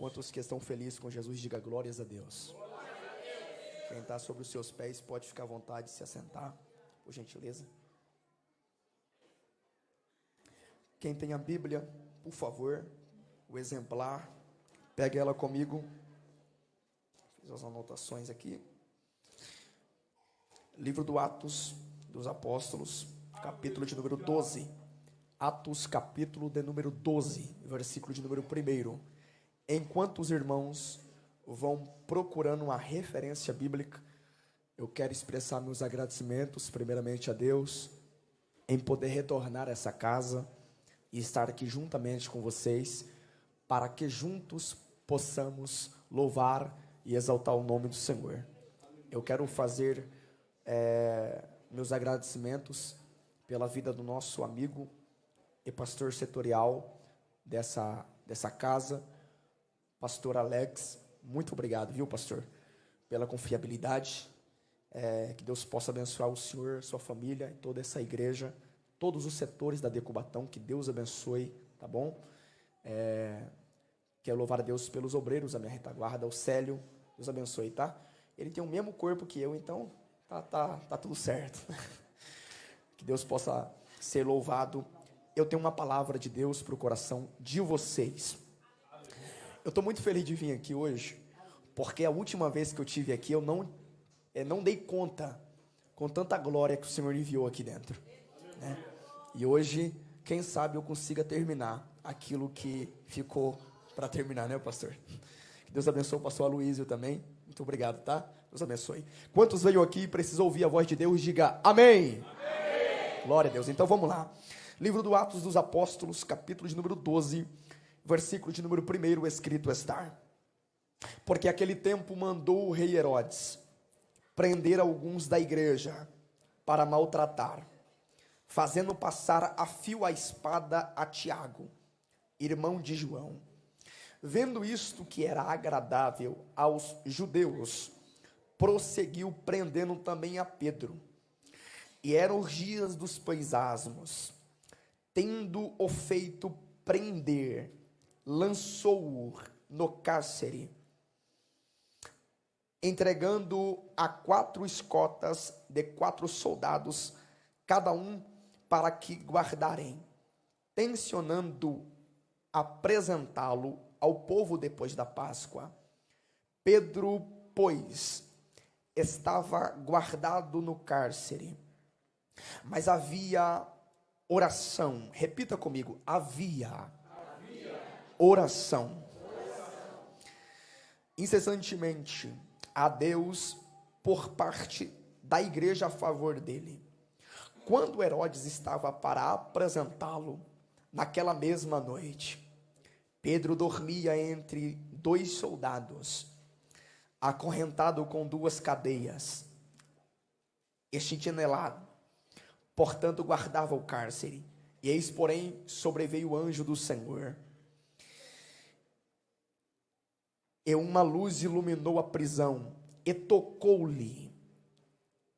Quantos que estão felizes com Jesus, diga glórias a Deus. Quem está sobre os seus pés pode ficar à vontade de se assentar, por gentileza. Quem tem a Bíblia, por favor, o exemplar, pegue ela comigo. Fiz as anotações aqui. Livro do Atos dos Apóstolos, capítulo de número 12. Atos, capítulo de número 12, versículo de número 1. Enquanto os irmãos vão procurando uma referência bíblica, eu quero expressar meus agradecimentos, primeiramente a Deus, em poder retornar a essa casa e estar aqui juntamente com vocês, para que juntos possamos louvar e exaltar o nome do Senhor. Eu quero fazer meus agradecimentos pela vida do nosso amigo e pastor setorial dessa casa, pastor Alex. Muito obrigado, viu, pastor, pela confiabilidade. Que Deus possa abençoar o senhor, sua família, e toda essa igreja, todos os setores da Decubatão, que Deus abençoe, tá bom? Quero louvar a Deus pelos obreiros da minha retaguarda, o Célio, Deus abençoe, tá? Ele tem o mesmo corpo que eu, então tá tudo certo. Que Deus possa ser louvado. Eu tenho uma palavra de Deus para o coração de vocês. Eu estou muito feliz de vir aqui hoje, porque a última vez que eu estive aqui, eu não dei conta com tanta glória que o Senhor enviou aqui dentro, né? E hoje, quem sabe eu consiga terminar aquilo que ficou para terminar, né, pastor? Que Deus abençoe o pastor Aloísio também. Muito obrigado, tá? Deus abençoe. Quantos veio aqui e precisam ouvir a voz de Deus, diga amém. Amém. Glória a Deus. Então vamos lá. Livro do Atos dos Apóstolos, capítulo de número 12, versículo de número 1, escrito está: porque aquele tempo mandou o rei Herodes prender alguns da igreja para maltratar, fazendo passar a fio a espada a Tiago, irmão de João. Vendo isto que era agradável aos judeus, prosseguiu prendendo também a Pedro. E eram os dias dos pães asmos. Tendo o feito prender, lançou-o no cárcere, entregando a 4 escotas de 4 soldados, cada um para que guardarem, tencionando apresentá-lo ao povo depois da Páscoa. Pedro, pois, estava guardado no cárcere, mas havia oração. Repita comigo: havia oração incessantemente a Deus por parte da igreja a favor dele. Quando Herodes estava para apresentá-lo, naquela mesma noite, Pedro dormia entre 2 soldados, acorrentado com 2 cadeias, entinelado, portanto guardava o cárcere. E eis, porém, sobreveio o anjo do Senhor, e uma luz iluminou a prisão, e tocou-lhe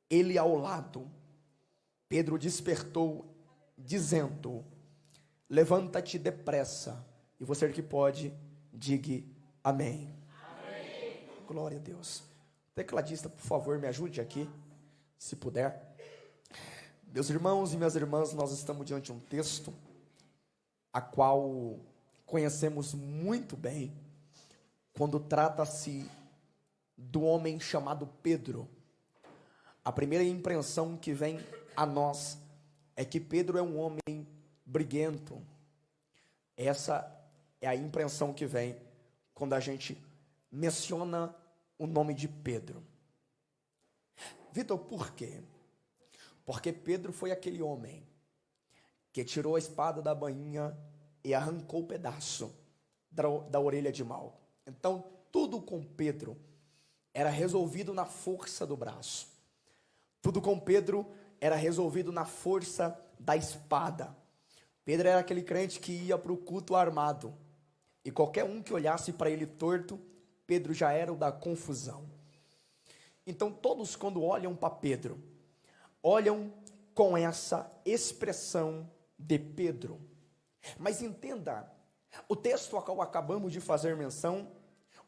ele ao lado. Pedro despertou, dizendo: levanta-te depressa. E você que pode, diga amém. Amém. Glória a Deus. Tecladista, por favor, me ajude aqui, se puder. Meus irmãos e minhas irmãs, nós estamos diante de um texto a qual conhecemos muito bem, quando trata-se do homem chamado Pedro. A primeira impressão que vem a nós é que Pedro é um homem briguento. Essa é a impressão que vem quando a gente menciona o nome de Pedro. Vitor, por quê? Porque Pedro foi aquele homem que tirou a espada da bainha e arrancou o pedaço da orelha de Malco. Então, tudo com Pedro era resolvido na força do braço. Tudo com Pedro era resolvido na força da espada. Pedro era aquele crente que ia para o culto armado. E qualquer um que olhasse para ele torto, Pedro já era o da confusão. Então, todos quando olham para Pedro, olham com essa expressão de Pedro. Mas entenda, o texto ao qual acabamos de fazer menção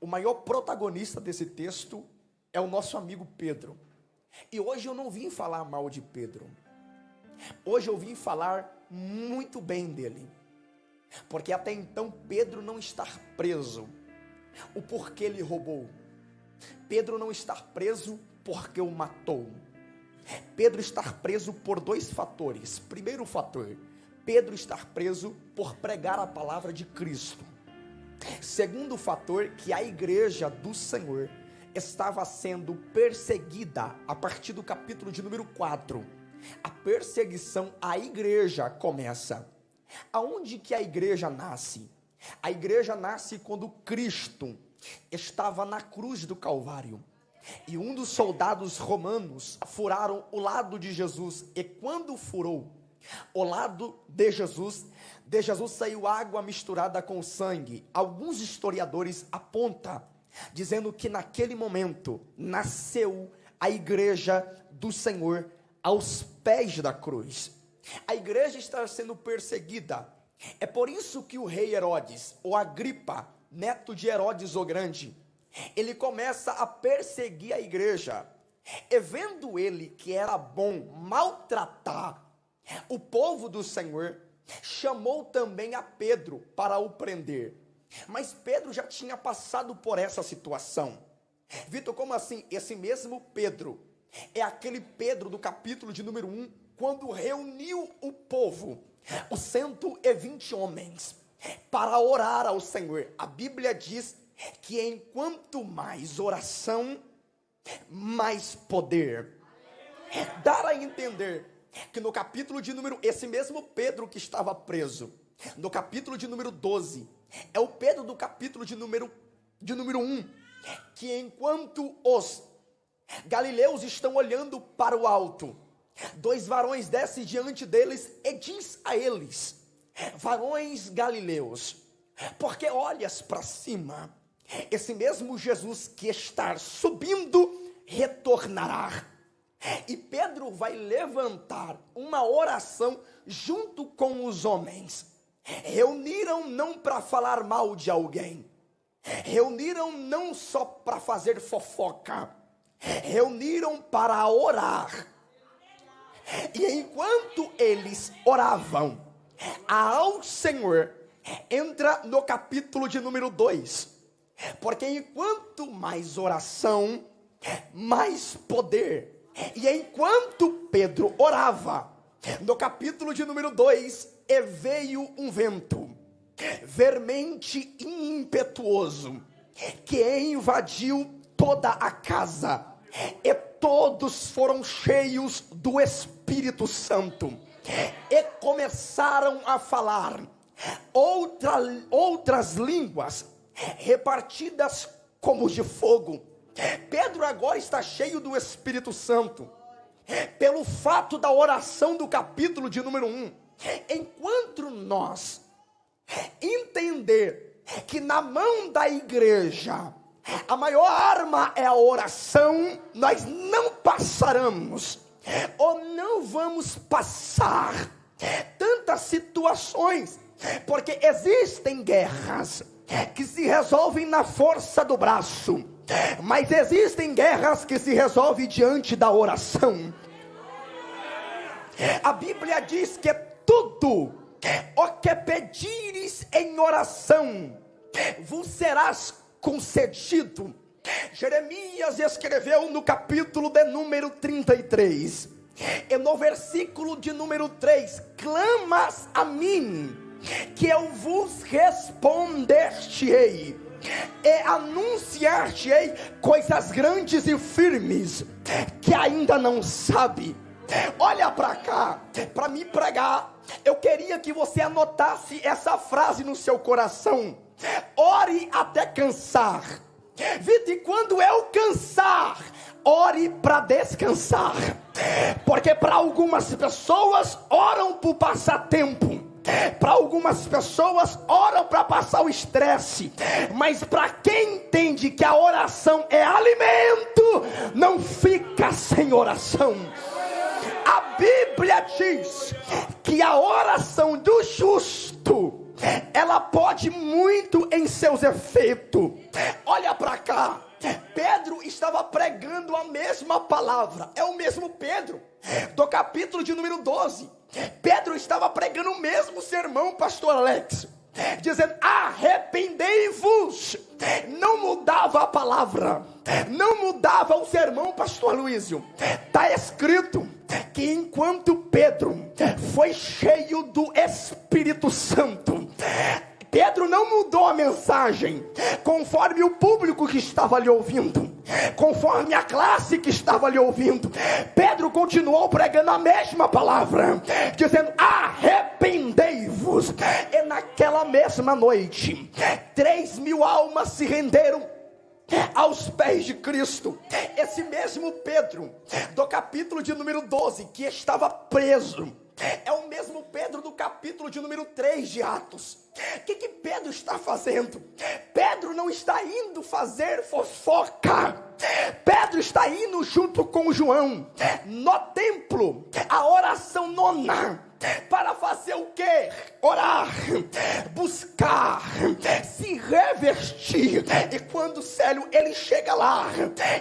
O maior protagonista desse texto é o nosso amigo Pedro. E hoje eu não vim falar mal de Pedro. Hoje eu vim falar muito bem dele. Porque até então Pedro não está preso. O porquê ele roubou. Pedro não está preso porque o matou. Pedro está preso por dois fatores. Primeiro fator, Pedro está preso por pregar a palavra de Cristo. Segundo fator, que a igreja do Senhor estava sendo perseguida. A partir do capítulo de número 4, a perseguição à igreja começa. Aonde que a igreja nasce? A igreja nasce quando Cristo estava na cruz do Calvário. E um dos soldados romanos furaram o lado de Jesus. E quando furou o lado de Jesus saiu água misturada com sangue. Alguns historiadores apontam, dizendo que naquele momento nasceu a igreja do Senhor aos pés da cruz. A igreja está sendo perseguida. É por isso que o rei Herodes, ou Agripa, neto de Herodes o Grande, ele começa a perseguir a igreja. E vendo ele que era bom maltratar o povo do Senhor, chamou também a Pedro para o prender. Mas Pedro já tinha passado por essa situação. Vitor, como assim? Esse mesmo Pedro é aquele Pedro do capítulo de número 1, quando reuniu o povo, os 120 homens, para orar ao Senhor. A Bíblia diz que enquanto mais oração, mais poder. Dar a entender que no capítulo de número, esse mesmo Pedro que estava preso, no capítulo de número 12, é o Pedro do capítulo de número 1, que enquanto os galileus estão olhando para o alto, dois varões descem diante deles e diz a eles: varões galileus, porque olhas para cima? Esse mesmo Jesus que está subindo retornará. E Pedro vai levantar uma oração junto com os homens. Reuniram não para falar mal de alguém, reuniram não só para fazer fofoca, reuniram para orar. E enquanto eles oravam ao Senhor, entra no capítulo de número 2, porque enquanto mais oração, mais poder. E enquanto Pedro orava, no capítulo de número 2, e veio um vento vermente e impetuoso, que invadiu toda a casa, e todos foram cheios do Espírito e começaram a falar outras línguas, repartidas como de fogo. Pedro agora está cheio do Espírito Santo, pelo fato da oração do capítulo de número 1. Enquanto nós entender que na mão da igreja a maior arma é a oração, nós não passaremos, ou não vamos passar tantas situações, porque existem guerras que se resolvem na força do braço, mas existem guerras que se resolvem diante da oração. A Bíblia diz que tudo o que pedires em oração vos serás concedido. Jeremias escreveu no capítulo de número 33, e no versículo de número 3: clamas a mim, que eu vos responder-te-ei, e anunciar-te-ei coisas grandes e firmes, que ainda não sabe. Olha para cá, para me pregar, eu queria que você anotasse essa frase no seu coração: ore até cansar. Vite, quando eu cansar, ore para descansar. Porque para algumas pessoas oram por passar tempo, para algumas pessoas oram para passar o estresse, mas para quem entende que a oração é alimento, não fica sem oração. A Bíblia diz que a oração do justo, ela pode muito em seus efeitos. Olha cá. Pedro estava pregando a mesma palavra. É o mesmo Pedro do capítulo de número 12. Pedro estava pregando o mesmo sermão, pastor Alex, dizendo: arrependei-vos. Não mudava a palavra, não mudava o sermão, pastor Luísio. Está escrito que enquanto Pedro foi cheio do Espírito Santo, Pedro não mudou a mensagem conforme o público que estava lhe ouvindo, conforme a classe que estava lhe ouvindo. Pedro continuou pregando a mesma palavra, dizendo: arrependei-vos. E naquela mesma noite, 3.000 almas se renderam aos pés de Cristo. Esse mesmo Pedro do capítulo de número 12, que estava preso, é o mesmo Pedro do capítulo de número 3 de Atos. O que Pedro está fazendo? Pedro não está indo fazer fofoca. Pedro está indo junto com João no templo, a oração nona, para fazer o quê? Orar, buscar, se revestir. E quando Célio ele chega lá,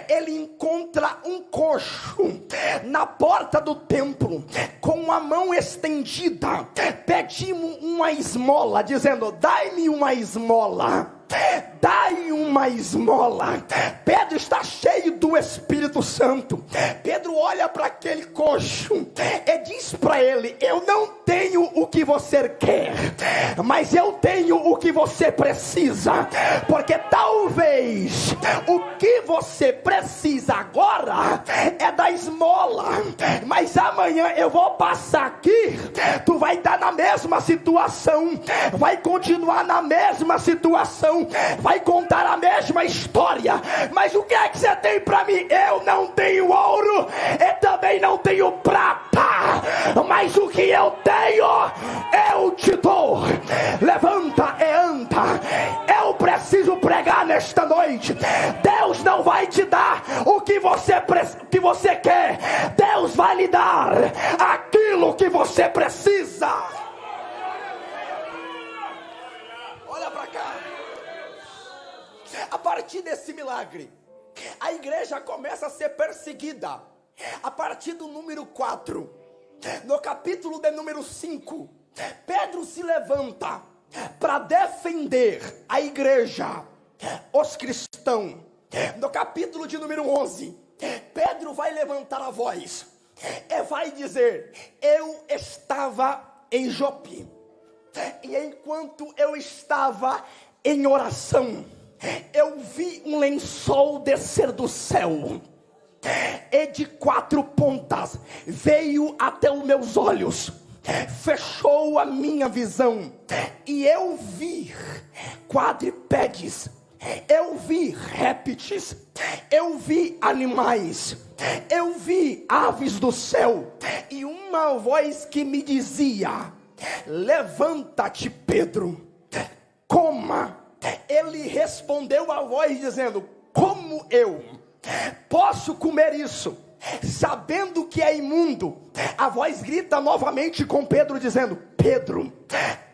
ele encontra um coxo na porta do templo, com a mão estendida, pedindo uma esmola, dizendo: dai-me uma esmola. Dai uma esmola. Pedro está cheio do Espírito Santo. Pedro olha para aquele coxo e diz para ele: eu não tenho o que você quer, mas eu tenho o que você precisa. Porque talvez o que você precisa agora é da esmola, mas amanhã eu vou passar aqui, tu vai estar na mesma situação, vai continuar na mesma situação, vai contar a mesma história. Mas o que é que você tem para mim? Eu não tenho ouro e também não tenho prata, mas o que eu tenho eu te dou. Levanta e anda. Eu preciso pregar nesta noite. Deus não vai te dar o que você quer, Deus vai lhe dar aquilo que você precisa. Olha para cá. A partir desse milagre, a igreja começa a ser perseguida. A partir do número 4, no capítulo de número 5, Pedro se levanta para defender a igreja, os cristãos. No capítulo de número 11, Pedro vai levantar a voz e vai dizer: eu estava em Jope, e enquanto eu estava em oração, eu vi um lençol descer do céu, e de 4 pontas veio até os meus olhos, fechou a minha visão, e eu vi quadrupédes, eu vi répteis, eu vi animais, eu vi aves do céu, e uma voz que me dizia: levanta-te, Pedro, coma. Ele respondeu à voz dizendo: como eu posso comer isso, sabendo que é imundo? A voz grita novamente com Pedro dizendo: Pedro,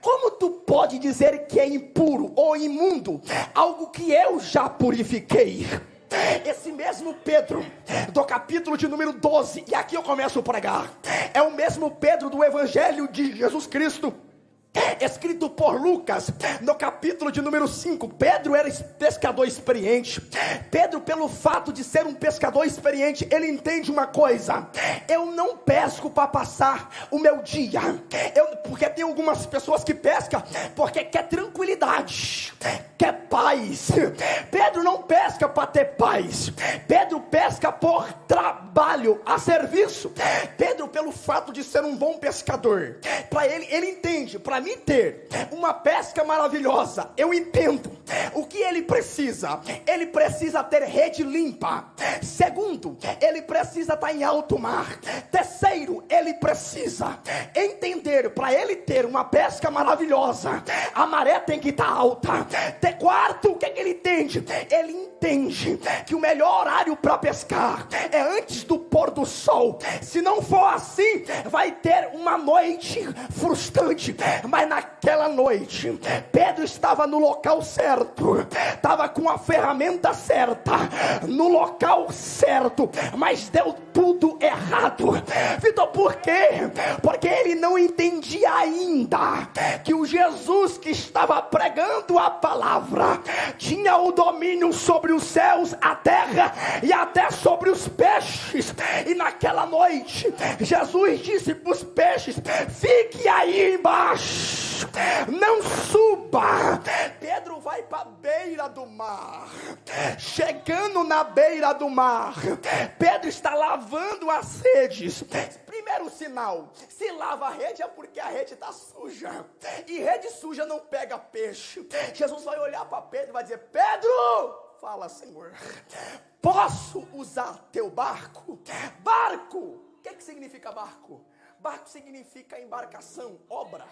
como tu pode dizer que é impuro ou imundo algo que eu já purifiquei? Esse mesmo Pedro do capítulo de número 12, e aqui eu começo a pregar, é o mesmo Pedro do Evangelho de Jesus Cristo, escrito por Lucas, no capítulo de número 5. Pedro era pescador experiente. Pedro, pelo fato de ser um pescador experiente, ele entende uma coisa: eu não pesco para passar o meu dia, porque tem algumas pessoas que pescam porque quer tranquilidade, quer paz. Pedro não pesca para ter paz, Pedro pesca por trabalho, a serviço. Pedro, pelo fato de ser um bom pescador, para ele entende: para mim ter uma pesca maravilhosa, eu entendo o que ele precisa. Ele precisa ter rede limpa. Segundo, ele precisa estar em alto mar. Terceiro, ele precisa entender, para ele ter uma pesca maravilhosa, a maré tem que estar alta. Quarto, o que ele entende? Ele entende que o melhor horário para pescar é antes do pôr do sol. Se não for assim, vai ter uma noite frustrante. Mas naquela noite, Pedro estava no local certo, estava com a ferramenta certa, no local certo, mas deu tudo errado. Vitor, por quê? Porque ele não entendia ainda que o Jesus que estava pregando a palavra tinha o domínio sobre os céus, a terra e até sobre os peixes. E naquela noite Jesus disse para os peixes: fique aí embaixo, não suba. Pedro vai para a beira do mar. Chegando na beira do mar, Pedro está lavando as redes. Primeiro sinal: se lava a rede é porque a rede está suja, e rede suja não pega peixe. Jesus vai olhar para Pedro e vai dizer: Pedro, fala, Senhor, posso usar teu barco? Barco, o que significa barco? Barco significa embarcação, obra.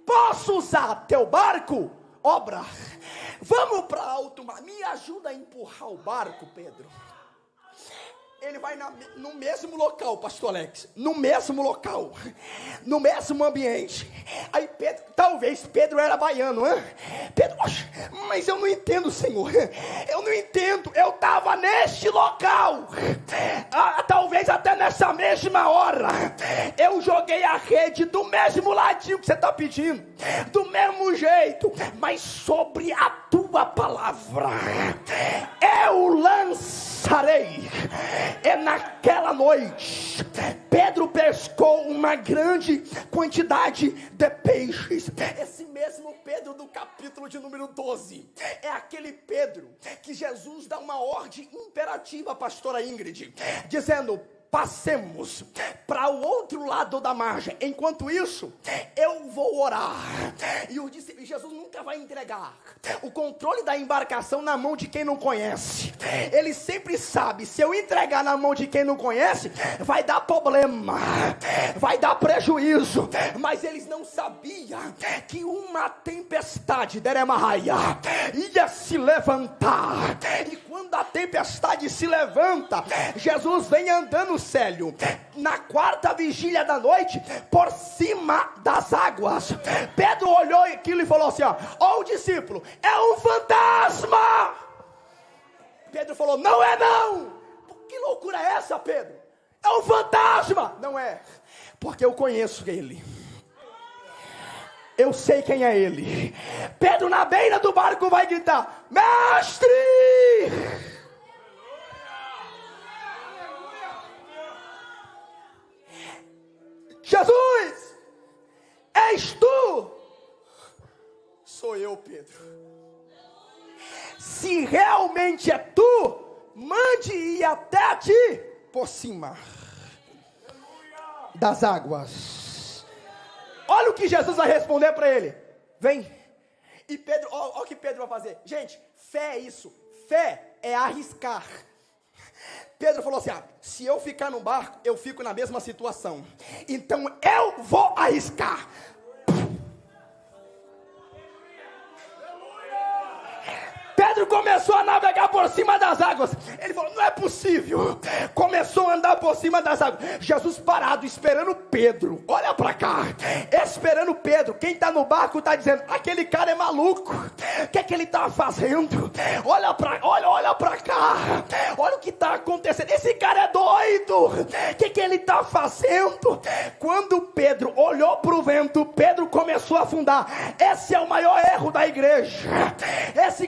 Posso usar teu barco? Obra. Vamos para alto mar. Me ajuda a empurrar o barco, Pedro. Ele vai no mesmo local, pastor Alex, no mesmo local, no mesmo ambiente. Aí Pedro, talvez Pedro era baiano, hein? Pedro, mas eu não entendo, Senhor, eu não entendo, eu estava neste local, talvez até nessa mesma hora, eu joguei a rede do mesmo ladinho que você está pedindo, do mesmo jeito, mas sobre a tua palavra, eu lançarei. E naquela noite, Pedro pescou uma grande quantidade de peixes. Esse mesmo Pedro do capítulo de número 12, é aquele Pedro que Jesus dá uma ordem imperativa, pastora Ingrid, dizendo: passemos para o outro lado da margem. Enquanto isso, eu vou orar. E Jesus nunca vai entregar o controle da embarcação na mão de quem não conhece. Ele sempre sabe: se eu entregar na mão de quem não conhece, vai dar problema, vai dar prejuízo. Mas eles não sabiam que uma tempestade, Deremahaya, ia se levantar. E quando a tempestade se levanta, Jesus vem andando, Célio, na quarta vigília da noite, por cima das águas. Pedro olhou aquilo e falou assim: ó o discípulo, é um fantasma. Pedro falou: não é não. Que loucura é essa, Pedro? É um fantasma. Não é, porque eu conheço ele, eu sei quem é ele. Pedro na beira do barco vai gritar: mestre! Jesus, és tu? Sou eu, Pedro. Se realmente é tu, mande ir até ti por cima das águas. Olha o que Jesus vai responder para ele: vem. E Pedro, olha o que Pedro vai fazer. Gente, fé é isso. Fé é arriscar. Pedro falou assim: se eu ficar no barco, eu fico na mesma situação, então eu vou arriscar. Pedro começou a navegar por cima das águas. Ele falou: não é possível. Começou a andar por cima das águas. Jesus parado, esperando Pedro. Olha para cá, esperando Pedro. Quem está no barco está dizendo: aquele cara é maluco. O que é que ele está fazendo? Olha para cá. Olha o que está acontecendo. Esse cara é doido. O que é que ele está fazendo? Quando Pedro olhou para o vento, Pedro começou a afundar. Esse é o maior erro da igreja.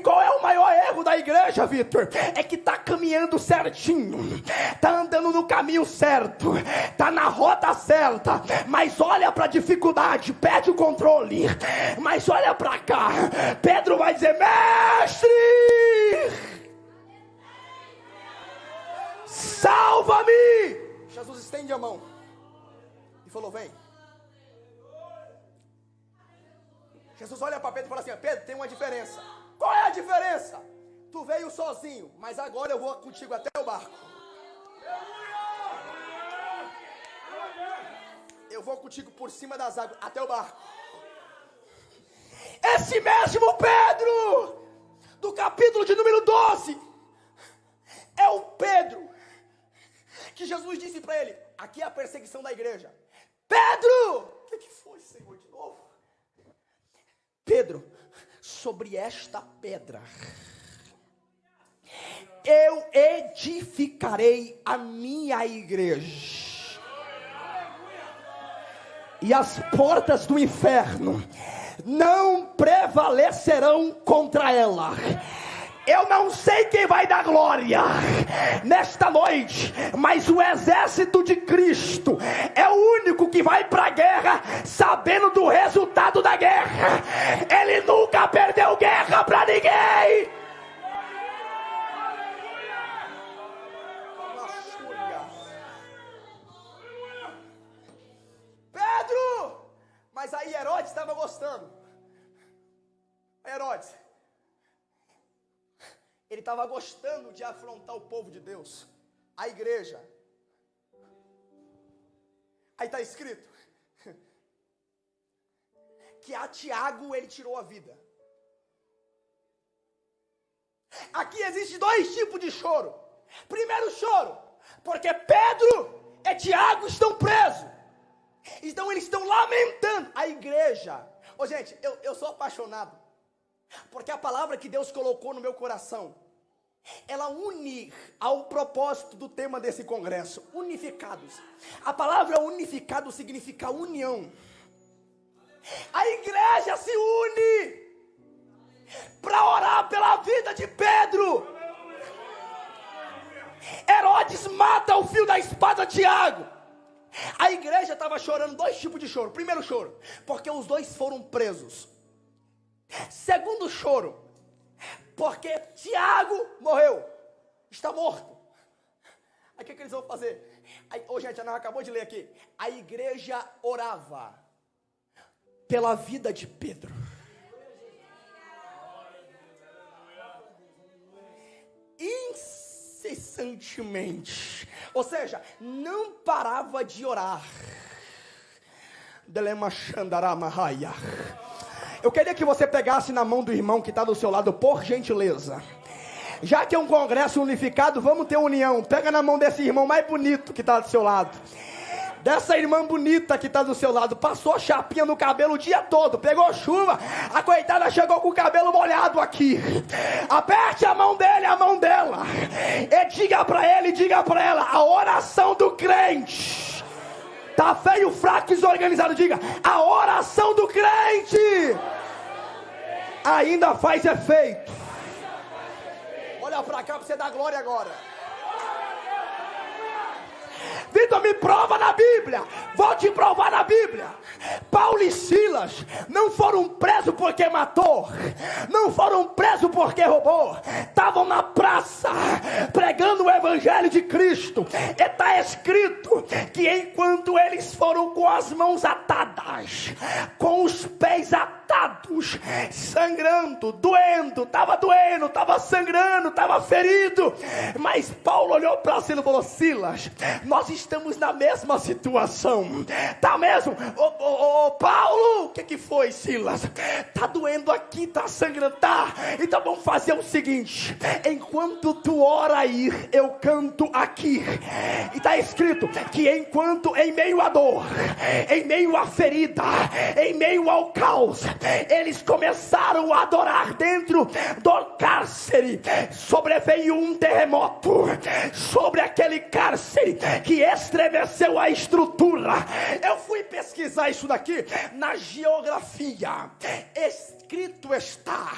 Qual é o maior erro da igreja, Vitor? É que está caminhando certinho, está andando no caminho certo, está na rota certa, mas olha para a dificuldade, perde o controle. Mas olha para cá, Pedro vai dizer: mestre, salva-me. Jesus estende a mão e falou: vem. Jesus olha para Pedro e fala assim: Pedro, tem uma diferença. Qual é a diferença? Tu veio sozinho, mas agora eu vou contigo até o barco. Eu vou contigo por cima das águas até o barco. Esse mesmo Pedro do capítulo de número 12 é o Pedro que Jesus disse para ele: aqui é a perseguição da igreja. Pedro! O que foi, Senhor, de novo? sobre esta pedra eu edificarei a minha igreja, e as portas do inferno não prevalecerão contra ela. Eu não sei quem vai dar glória nesta noite, mas o exército de Cristo é o único que vai para a guerra sabendo do resultado da guerra. Ele nunca perdeu guerra para ninguém. Pedro! Mas aí Herodes estava gostando. Herodes, ele estava gostando de afrontar o povo de Deus, a igreja. Aí está escrito que a Tiago ele tirou a vida. Aqui existe dois tipos de choro. Primeiro choro, porque Pedro e Tiago estão presos. Então eles estão lamentando a igreja. Ô gente, eu sou apaixonado, porque a palavra que Deus colocou no meu coração, ela une ao propósito do tema desse congresso, unificados. A palavra unificado significa união. A igreja se une para orar pela vida de Pedro. Herodes mata o fio da espada de Tiago. A igreja estava chorando, dois tipos de choro. Primeiro choro, porque os dois foram presos. Segundo choro, porque Tiago morreu, está morto. Aí o que eles vão fazer? Hoje a gente acabou de ler aqui. A igreja orava pela vida de Pedro. Incessantemente, ou seja, não parava de orar. Eu queria que você pegasse na mão do irmão que está do seu lado, por gentileza. Já que é um congresso unificado, vamos ter união. Pega na mão desse irmão mais bonito que está do seu lado, dessa irmã bonita que está do seu lado. Passou chapinha no cabelo o dia todo, pegou chuva, a coitada chegou com o cabelo molhado aqui. Aperte a mão dele, a mão dela, e diga para ele, diga para ela: a oração do crente tá feio, fraco, desorganizado. Diga: a oração do crente ainda faz efeito. Olha para cá para você dar glória agora. Vitor, me prova na Bíblia. Vou te provar na Bíblia. Paulo e Silas não foram presos porque matou, não foram presos porque roubou. Estavam na praça pregando o evangelho de Cristo. E está escrito que enquanto eles foram com as mãos atadas, com os pés atados, sangrando, doendo, estava sangrando, estava ferido, mas Paulo olhou para Silas e falou: Silas, nós estamos na mesma situação, tá mesmo? Paulo, o que foi, Silas? Tá doendo aqui, tá sangrando, tá? Então vamos fazer o seguinte: enquanto tu ora aí, eu canto aqui. E está escrito que enquanto em meio à dor, em meio à ferida, em meio ao caos, eles começaram a adorar dentro do cárcere, sobreveio um terremoto sobre aquele cárcere que estremeceu a estrutura. Eu fui pesquisar isso daqui na geografia. Escrito está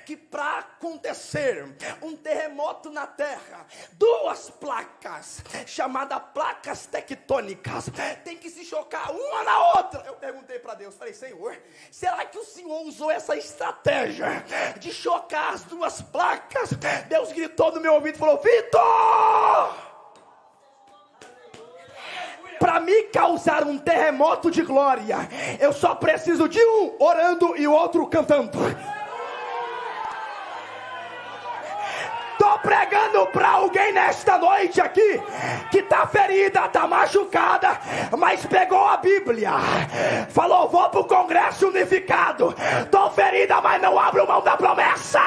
que para acontecer um terremoto na terra, duas placas, chamadas placas tectônicas, tem que se chocar uma na outra. Eu perguntei para Deus, falei: Senhor, será que o Senhor usou essa estratégia de chocar as duas placas? Deus gritou no meu ouvido e falou: Vitor, para me causar um terremoto de glória, eu só preciso de um orando e o outro cantando. Estou pregando para alguém nesta noite aqui que está ferida, está machucada, mas pegou a Bíblia, falou: vou para o congresso unificado. Estou ferida, mas não abro mão da promessa.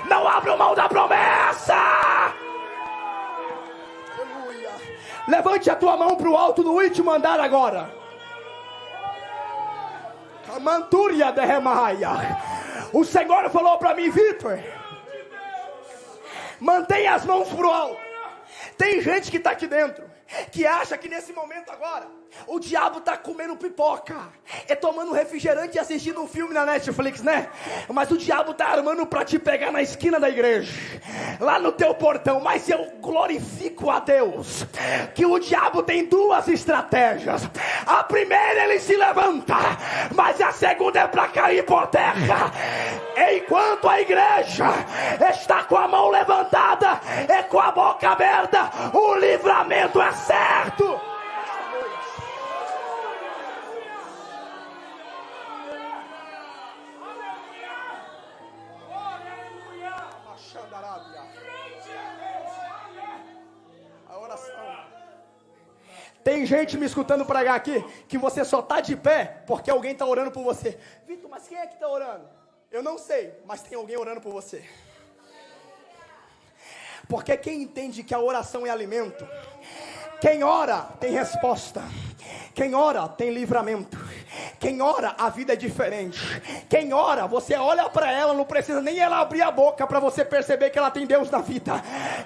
Não abro mão da promessa. Levante a tua mão para o alto no último andar agora. O Senhor falou para mim: Vitor, mantenha as mãos pro alto. Tem gente que está aqui dentro, que acha que nesse momento agora, o diabo está comendo pipoca, tomando refrigerante e assistindo um filme na Netflix, né? Mas o diabo está armando para te pegar na esquina da igreja, lá no teu portão. Mas eu glorifico a Deus, que o diabo tem duas estratégias. A primeira, ele se levanta, mas a segunda é para cair por terra. Enquanto a igreja está com a mão levantada e com a boca aberta, o livramento é certo. A oração. Tem gente me escutando pregar aqui que você só está de pé porque alguém está orando por você. Vitor, mas quem é que está orando? Eu não sei, mas tem alguém orando por você. Porque quem entende que a oração é alimento, quem ora tem resposta, quem ora tem livramento, quem ora a vida é diferente. Quem ora, você olha para ela, não precisa nem ela abrir a boca para você perceber que ela tem Deus na vida.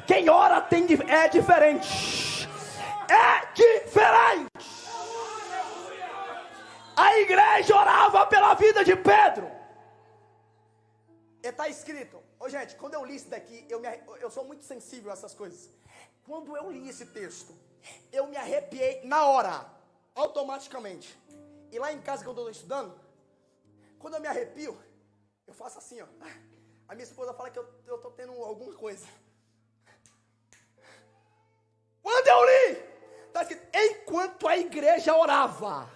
Quem ora é diferente. É diferente. A igreja orava pela vida de Pedro. Está escrito, gente, quando eu li isso daqui, eu sou muito sensível a essas coisas. Quando eu li esse texto, eu me arrepiei na hora, automaticamente. E lá em casa, quando eu estou estudando, quando eu me arrepio, eu faço assim, ó. A minha esposa fala que eu estou tendo alguma coisa. Quando eu li, está escrito, enquanto a igreja orava,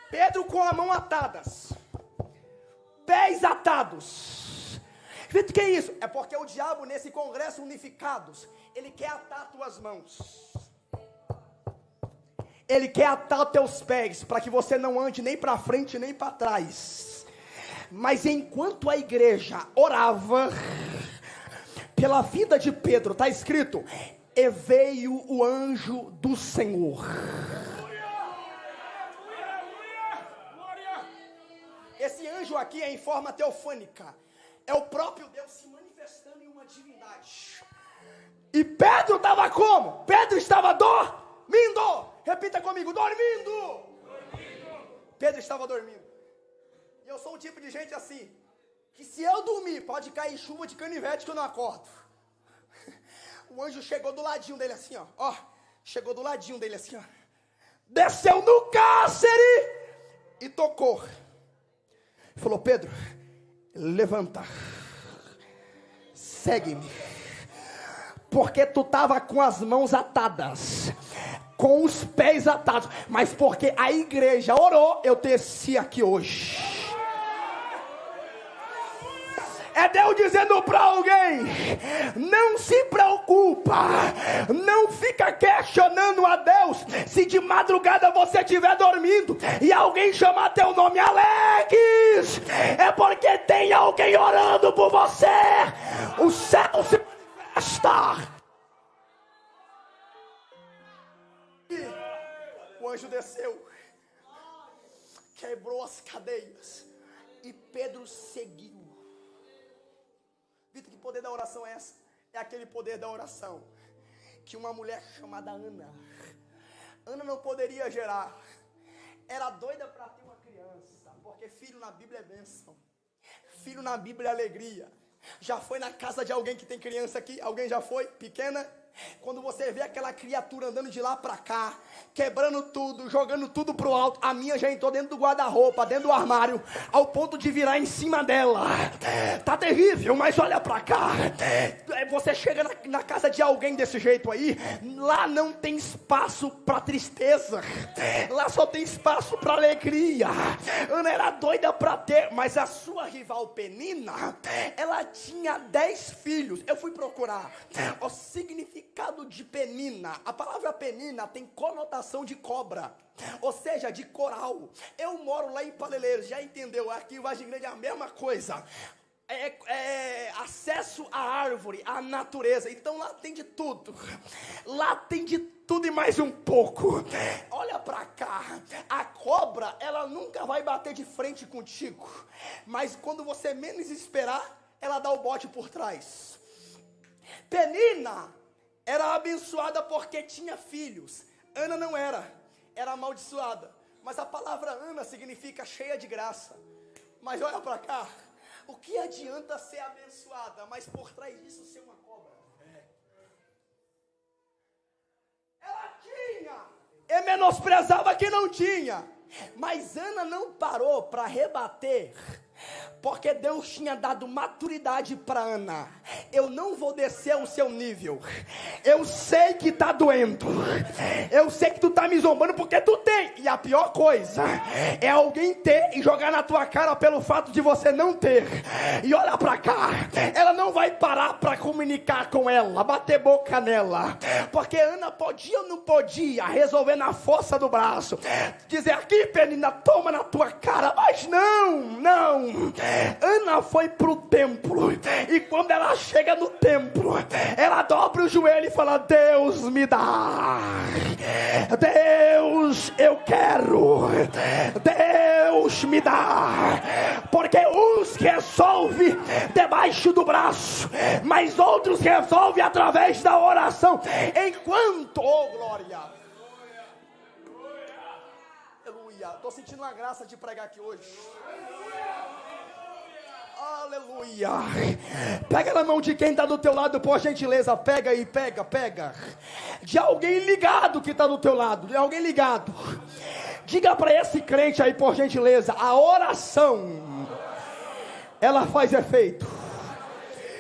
Pedro com a mão atadas, pés atados. O que é isso? É porque o diabo, nesse congresso unificados, ele quer atar tuas mãos, ele quer atar teus pés, para que você não ande nem para frente nem para trás. Mas enquanto a igreja orava pela vida de Pedro, está escrito, e veio o anjo do Senhor. Esse anjo aqui é em forma teofânica. É o próprio Deus se manifestando em uma divindade. E Pedro estava como? Pedro estava dormindo. Repita comigo, dormindo. Pedro estava dormindo. E eu sou um tipo de gente assim, que se eu dormir, pode cair chuva de canivete que eu não acordo. O anjo chegou do ladinho dele assim, ó. Chegou do ladinho dele assim, ó. Desceu no cárcere e tocou. Falou, Pedro, levanta, segue-me, porque tu estava com as mãos atadas, com os pés atados, mas porque a igreja orou, eu desci aqui hoje. É Deus dizendo para alguém, não se preocupa, não fica questionando a Deus, se de madrugada você estiver dormindo, e alguém chamar teu nome, Alex, é porque tem alguém orando por você, o céu se manifesta. O anjo desceu, quebrou as cadeias, e Pedro seguiu. Vitor, que poder da oração é essa? É aquele poder da oração que uma mulher chamada Ana não poderia gerar. Era doida para ter uma criança, porque filho na Bíblia é bênção, filho na Bíblia é alegria. Já foi na casa de alguém que tem criança aqui? Alguém já foi? Pequena? Quando você vê aquela criatura andando de lá para cá, quebrando tudo, jogando tudo pro alto, a minha já entrou dentro do guarda-roupa, dentro do armário, ao ponto de virar em cima dela. Tá terrível, mas olha para cá. Você chega na casa de alguém desse jeito aí, lá não tem espaço para tristeza, lá só tem espaço para alegria. Ana era doida para ter, mas a sua rival Penina, ela tinha 10 filhos. Eu fui procurar o significado de penina. A palavra penina tem conotação de cobra, ou seja, de coral. Eu moro lá em Paleleiros, já entendeu? Aqui o Vargem Grande é a mesma coisa. acesso à árvore, à natureza. Então lá tem de tudo. Lá tem de tudo e mais um pouco. Olha para cá. A cobra, ela nunca vai bater de frente contigo. Mas quando você menos esperar, ela dá o bote por trás. Penina era abençoada porque tinha filhos. Ana não era. Era amaldiçoada. Mas a palavra Ana significa cheia de graça. Mas olha para cá. O que adianta ser abençoada, mas por trás disso ser uma cobra? Ela tinha, e menosprezava quem não tinha. Mas Ana não parou para rebater, porque Deus tinha dado maturidade para Ana. Eu não vou descer o seu nível. Eu sei que está doendo. Eu sei que tu está me zombando porque tu tem. E a pior coisa é alguém ter e jogar na tua cara pelo fato de você não ter. E olha para cá. Ela não vai parar para comunicar com ela, bater boca nela. Porque Ana podia ou não podia resolver na força do braço. Dizer aqui, Penina, toma na tua cara. Mas não. Ana foi pro templo, e quando ela chega no templo, ela dobra o joelho e fala: Deus me dá, Deus eu quero, Deus me dá, porque uns resolve debaixo do braço, mas outros resolve através da oração, enquanto, oh glória, aleluia, estou sentindo uma graça de pregar aqui hoje. Aleluia. Pega na mão de quem está do teu lado, por gentileza. Pega aí, pega. De alguém ligado que está do teu lado. De alguém ligado. Diga para esse crente aí, por gentileza. A oração, ela faz efeito.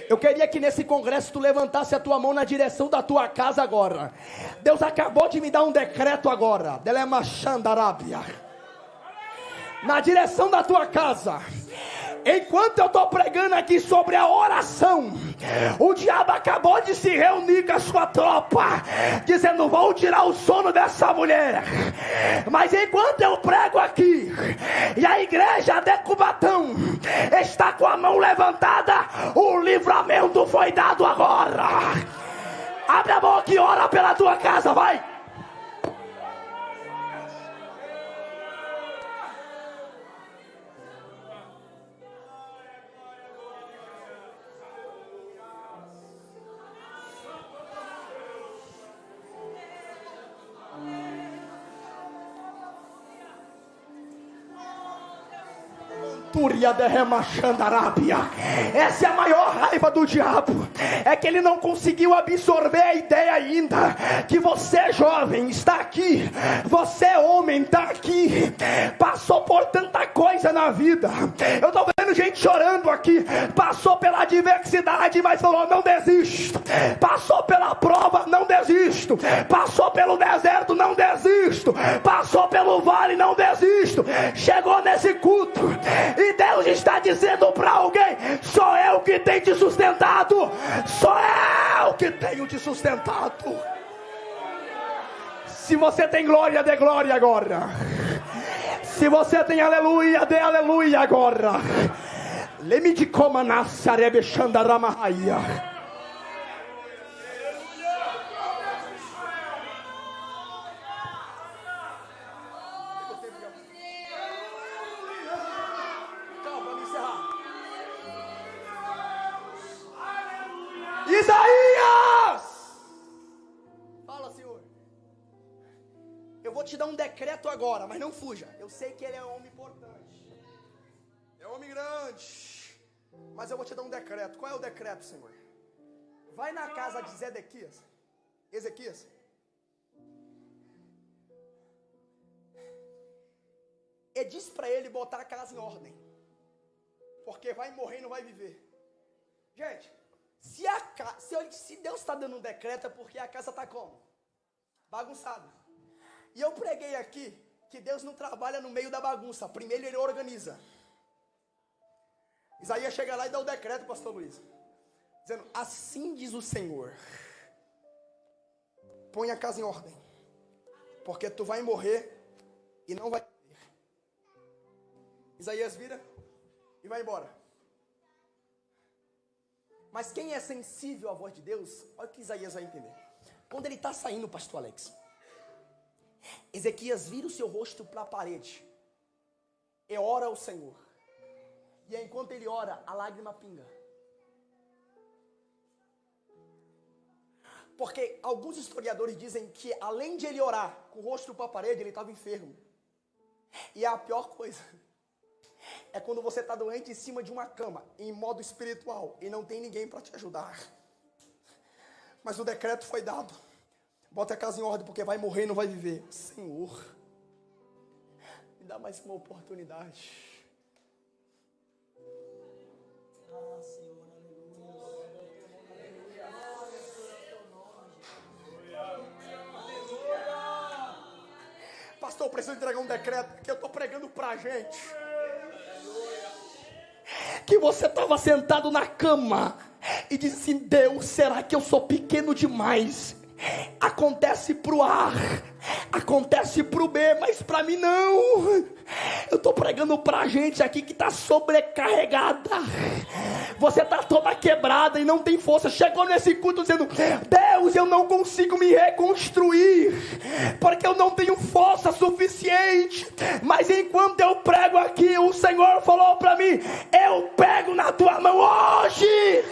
Eu queria que nesse congresso tu levantasse a tua mão na direção da tua casa agora. Deus acabou de me dar um decreto agora. Delemachandarábia. Na direção da tua casa. Enquanto eu estou pregando aqui sobre a oração, o diabo acabou de se reunir com a sua tropa, dizendo: vou tirar o sono dessa mulher. Mas enquanto eu prego aqui, e a igreja de Cubatão está com a mão levantada, o livramento foi dado agora. Abre a boca e ora pela tua casa, vai. Essa é a maior raiva do diabo, é que ele não conseguiu absorver a ideia ainda, que você jovem está aqui, você homem está aqui, passou por tanta coisa na vida. Eu estou vendo gente chorando aqui, passou pela adversidade, mas falou: não desisto. Passou pela prova, não desisto. Passou pelo deserto, não desisto. Passou pelo vale, não desisto. Chegou nesse culto e Deus está dizendo para alguém: sou eu que tenho te sustentado, sou eu que tenho te sustentado. Se você tem glória, dê glória agora. Se você tem aleluia, dê aleluia agora. Lemite como nasce rebechandaramahaya. Isaías, fala, Senhor. Eu vou te dar um decreto agora, mas não fuja. Eu sei que ele é um homem importante, é um homem grande, mas eu vou te dar um decreto. Qual é o decreto, Senhor? Vai na casa de Ezequias, e diz para ele botar a casa em ordem, porque vai morrer e não vai viver. Gente, se Deus está dando um decreto, é porque a casa está como? Bagunçada. E eu preguei aqui que Deus não trabalha no meio da bagunça. Primeiro ele organiza. Isaías chega lá e dá o decreto, pastor Luiz, dizendo: assim diz o Senhor, põe a casa em ordem, porque tu vai morrer e não vai viver. Isaías vira e vai embora. Mas quem é sensível à voz de Deus, olha o que Isaías vai entender. Quando ele está saindo, pastor Alex, Ezequias vira o seu rosto para a parede e ora ao Senhor. E aí, enquanto ele ora, a lágrima pinga. Porque alguns historiadores dizem que além de ele orar com o rosto para a parede, ele estava enfermo. E a pior coisa é quando você está doente em cima de uma cama, em modo espiritual, e não tem ninguém para te ajudar. Mas o decreto foi dado. Bota a casa em ordem, porque vai morrer e não vai viver. Senhor, me dá mais uma oportunidade. Senhor, Pastor, eu preciso entregar um decreto que eu estou pregando pra gente. Que você estava sentado na cama e disse assim: Deus, será que eu sou pequeno demais? Acontece pro A, acontece pro B, mas pra mim não. Eu estou pregando pra gente aqui que está sobrecarregada. Você está toda quebrada e não tem força. Chegou nesse culto dizendo: Deus, eu não consigo me reconstruir, porque eu não tenho força suficiente. Mas enquanto eu prego aqui, o Senhor falou para mim: eu pego na tua mão hoje.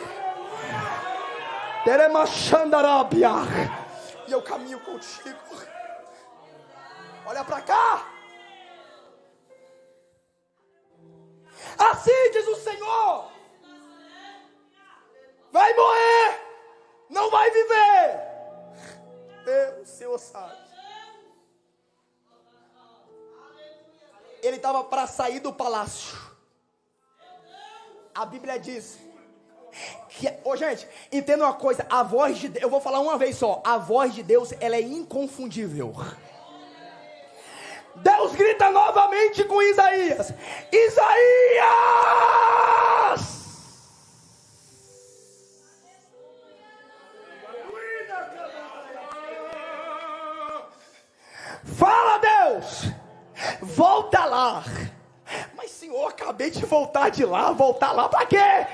Teremachandarabia. E eu caminho contigo. Olha para cá. Assim diz o Senhor: vai morrer, não vai viver. O Senhor sabe. Ele estava para sair do palácio. A Bíblia diz que, gente, entenda uma coisa, a voz de Deus, eu vou falar uma vez só, a voz de Deus, ela é inconfundível. Deus grita novamente com Isaías: Isaías! Fala, Deus! Volta lá. Mas, Senhor, acabei de voltar de lá. Voltar lá para quê?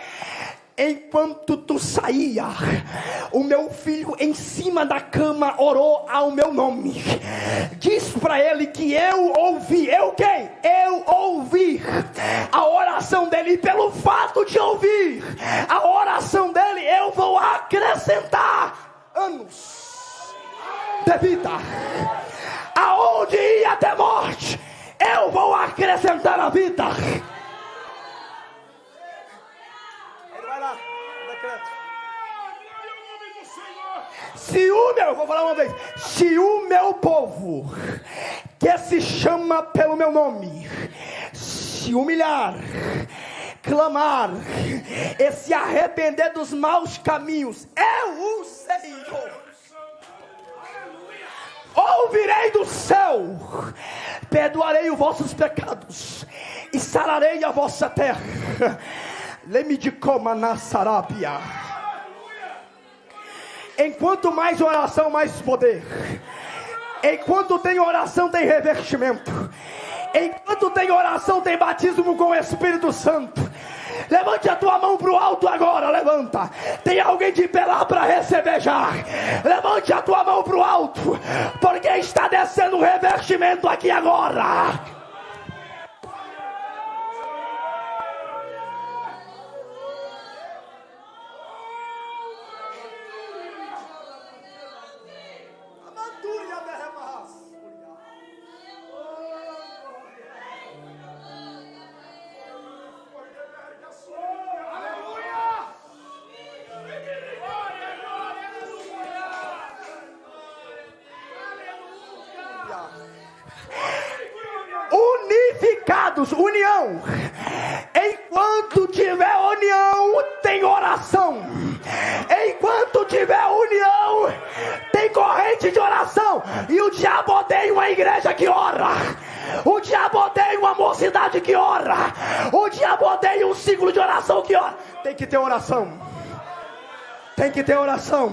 Enquanto tu saía, o meu filho em cima da cama orou ao meu nome. Diz para ele que eu ouvi. Eu quem? Eu ouvi a oração dele. E pelo fato de ouvir a oração dele, eu vou acrescentar anos de vida. Aonde ia ter morte, eu vou acrescentar a vida. Vai lá, decreto. Se o meu, vou falar uma vez, se o meu povo, que se chama pelo meu nome, se humilhar, clamar e se arrepender dos maus caminhos, eu, o Senhor, ouvirei do céu, perdoarei os vossos pecados e sararei a vossa terra. Lemidicoma na Sarabia. Enquanto mais oração, mais poder. Enquanto tem oração, tem revestimento. Enquanto tem oração, tem batismo com o Espírito Santo. Levante a tua mão para o alto agora, levanta. Tem alguém de pé lá para receber já. Levante a tua mão para o alto, porque está descendo um revestimento aqui agora. Unificados, união. Enquanto tiver união, tem oração. Enquanto tiver união, tem corrente de oração. E o diabo odeia uma igreja que ora. O diabo odeia uma mocidade que ora. O diabo odeia um ciclo de oração que ora. Tem que ter oração. Tem que ter oração.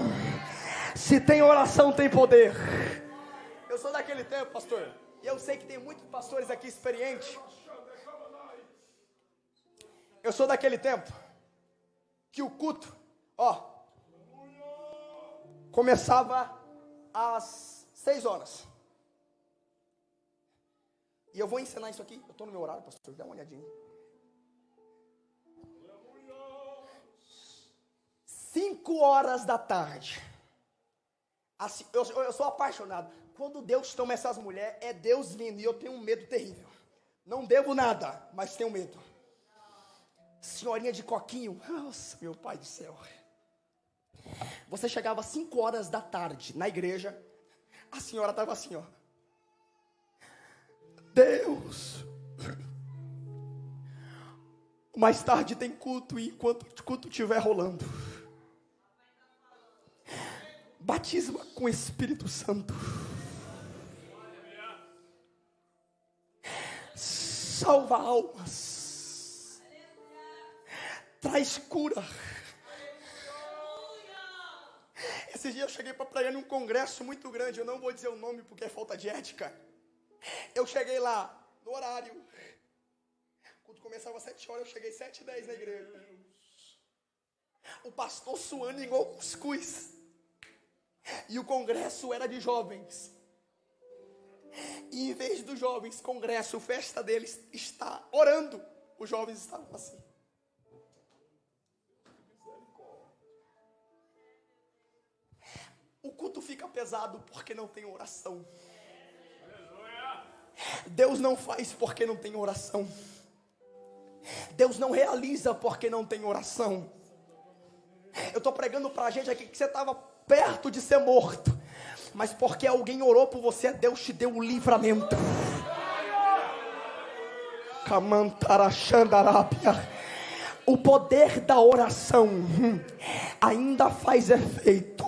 Se tem oração, tem poder. Eu sou daquele tempo, pastor. E eu sei que tem muitos pastores aqui experientes. Eu sou daquele tempo que o culto, Ó, começava às 6 horas. E eu vou ensinar isso aqui. Eu estou no meu horário, pastor, dá uma olhadinha. 5 horas da tarde. Assim, eu sou apaixonado. Quando Deus toma essas mulheres, é Deus vindo. E eu tenho um medo terrível. Não devo nada, mas tenho medo. Senhorinha de coquinho. Nossa, meu pai do céu. Você chegava às 5 horas da tarde na igreja. A senhora estava assim, ó. Deus. Mais tarde tem culto. E enquanto o culto estiver rolando, batisma com o Espírito Santo. Salva almas. Traz cura. Esse dia eu cheguei para pregar num congresso muito grande. Eu não vou dizer o nome porque é falta de ética. Eu cheguei lá no horário. O culto começava às 7 horas. Eu cheguei 7h10 na igreja. O pastor suando igual cuscuz. E o congresso era de jovens. E em vez dos jovens, congresso, festa deles, está orando. Os jovens estavam assim. O culto fica pesado porque não tem oração. Deus não faz porque não tem oração. Deus não realiza porque não tem oração. Eu estou pregando para a gente aqui que você estava perto de ser morto, mas porque alguém orou por você, Deus te deu o livramento. O poder da oração ainda faz efeito.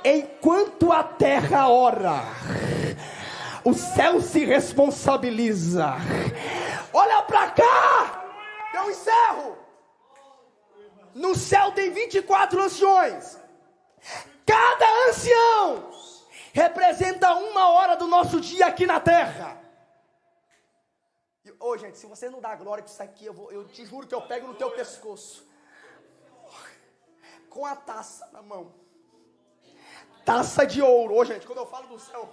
Enquanto a terra ora, o céu se responsabiliza. Olha para cá, eu encerro. No céu tem 24 anciões. Cada ancião representa 1 hora do nosso dia aqui na terra. Ô, gente, se você não dá glória com isso aqui, eu te juro que eu pego no teu pescoço. Com a taça na mão. Taça de ouro. Ô, gente, quando eu falo do céu,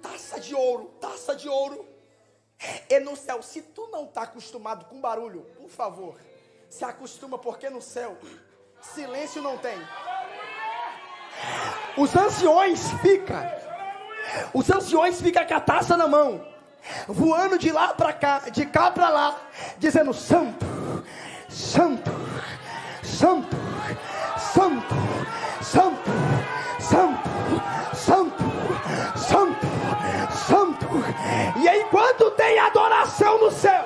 taça de ouro, taça de ouro. E no céu, se tu não está acostumado com barulho, por favor, se acostuma, porque no céu silêncio não tem. Os anciões ficam com a taça na mão, voando de lá para cá, de cá para lá, dizendo: Santo, Santo, Santo, Santo, Santo, Santo, Santo, Santo, Santo. E aí, enquanto tem adoração no céu,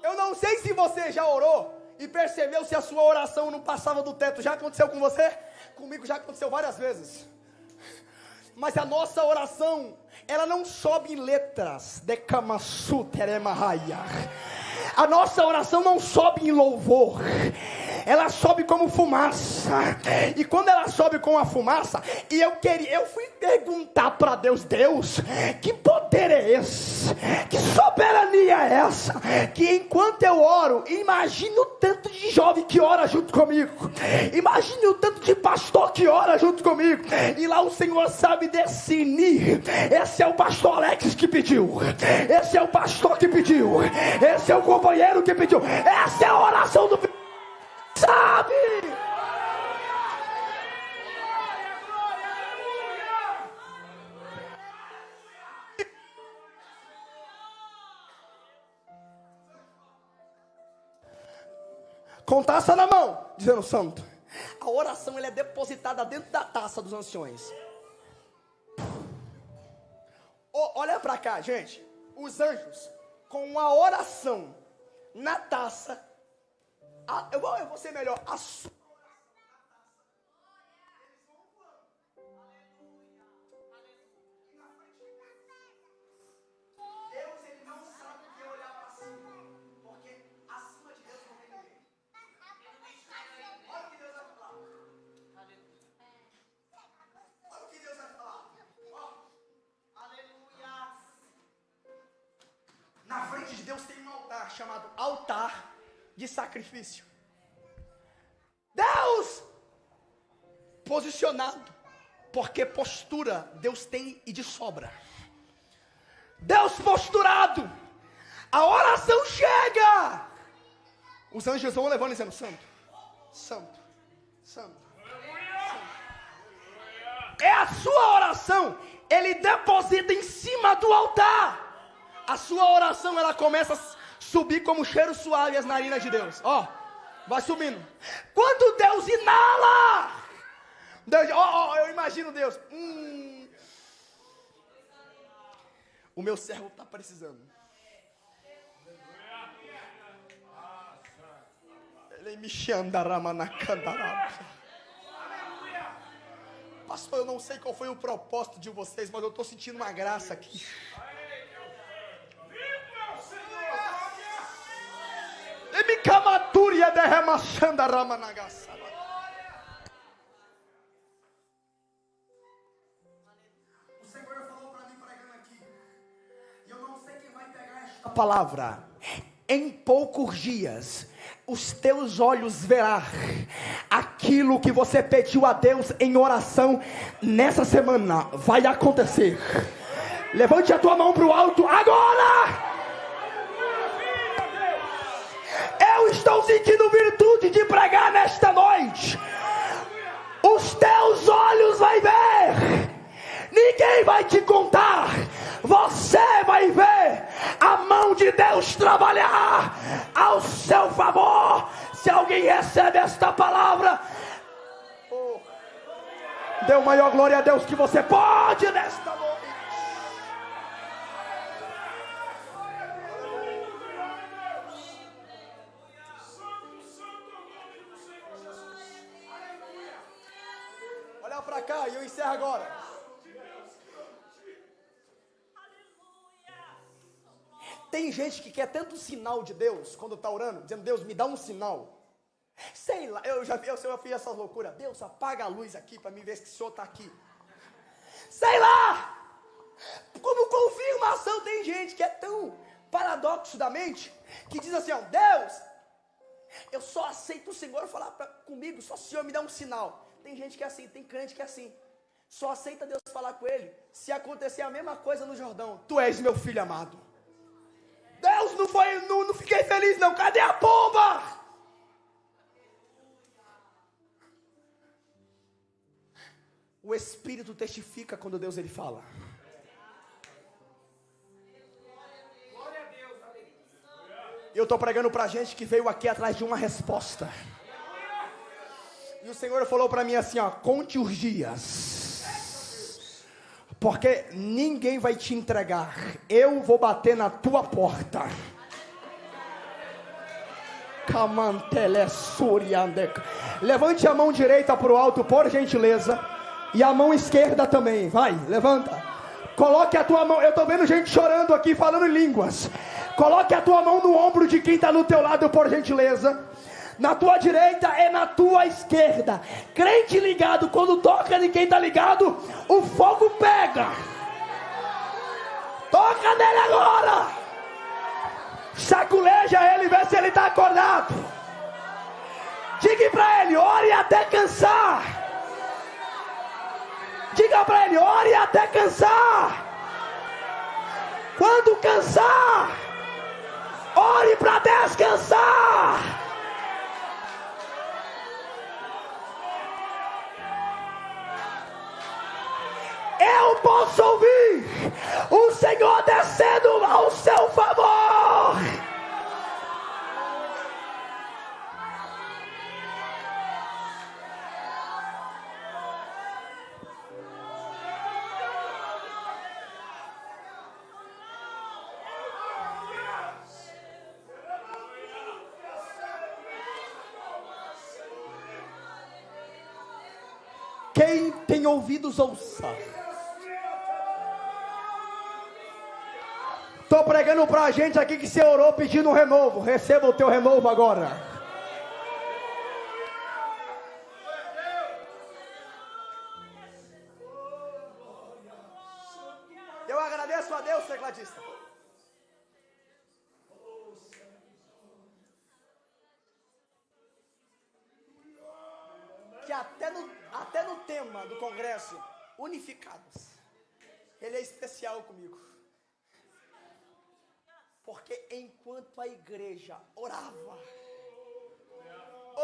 eu não sei se você já orou e percebeu se a sua oração não passava do teto. Já aconteceu com você? Comigo já aconteceu várias vezes. Mas a nossa oração, ela não sobe em letras. A nossa oração não sobe em louvor. Ela sobe como fumaça. E quando ela sobe com a fumaça, eu fui perguntar para Deus: Deus, que poder é esse? Que soberania é essa? Que enquanto eu oro, imagine o tanto de jovem que ora junto comigo. Imagine o tanto de pastor que ora junto comigo. E lá o Senhor sabe discernir. Esse é o pastor Alex que pediu. Esse é o pastor que pediu. Esse é o companheiro que pediu. Essa é a oração do... Sabe? Com taça na mão, dizendo: Santo. A oração, ela é depositada dentro da taça dos anciões. Olha para cá, gente. Os anjos, com a oração na taça, eu vou ser melhor. A sua Deus, ele não sabe o que é olhar para cima, porque acima de Deus não tem ninguém. Olha o que Deus vai falar. Olha o que Deus vai falar. diante de Deus tem um altar chamado altar de sacrifício. Deus posicionado, porque postura Deus tem e de sobra. Deus posturado, a oração chega, os anjos vão levando dizendo: santo, santo, santo, santo. É a sua oração, ele deposita em cima do altar. A sua oração, ela começa a subir como cheiro suave as narinas de Deus. Ó, vai subindo. Quando Deus inala, Deus, eu imagino Deus. O meu servo está precisando. Ele me xandarama na candaraba. Pastor, eu não sei qual foi o propósito de vocês, mas eu estou sentindo uma graça aqui. Ele me camaturia derrama xandarama na gaça. Palavra, em poucos dias os teus olhos verão aquilo que você pediu a Deus em oração nessa semana vai acontecer. Levante a tua mão para o alto agora. Eu estou sentindo virtude de pregar nesta noite. Os teus olhos vai ver. Ninguém vai te contar. Você vai ver a mão de Deus trabalhar ao seu favor. Se alguém recebe esta palavra, dê o maior glória a Deus que você pode nesta noite. Olha para cá e eu encerro agora. Tem gente que quer tanto sinal de Deus quando está orando, dizendo: Deus, me dá um sinal. Sei lá, eu fiz essas loucuras. Deus, apaga a luz aqui para mim ver se o Senhor está aqui. Sei lá. Como confirmação, tem gente que é tão paradoxo da mente que diz assim: ó, Deus, eu só aceito o Senhor falar comigo, só o Senhor me dá um sinal. Tem gente que é assim, tem crente que é assim. Só aceita Deus falar com ele se acontecer a mesma coisa no Jordão. Tu és meu filho amado. Deus, não fiquei feliz não, cadê a pomba? O Espírito testifica quando Deus ele fala. E eu estou pregando para gente que veio aqui atrás de uma resposta. E o Senhor falou para mim assim, ó, conte os dias. Porque ninguém vai te entregar. Eu vou bater na tua porta. Levante a mão direita para o alto, por gentileza. E a mão esquerda também. Vai, levanta. Coloque a tua mão. Eu estou vendo gente chorando aqui, falando em línguas. Coloque a tua mão no ombro de quem está no teu lado, por gentileza. Na tua direita e na tua esquerda. Crente ligado, quando toca de quem está ligado, o fogo pega. Toca nele agora. Saculeja ele, vê se ele está acordado. Diga para ele, ore até cansar. Diga para ele, ore até cansar. Quando cansar, ore para descansar. Eu posso ouvir o Senhor descendo ao seu favor. Quem tem ouvidos, ouça. Estou pregando para a gente aqui que você orou pedindo um renovo. Receba o teu renovo agora. Eu agradeço a Deus, tecladista. do congresso, unificados. Ele é especial comigo. Porque enquanto a igreja orava,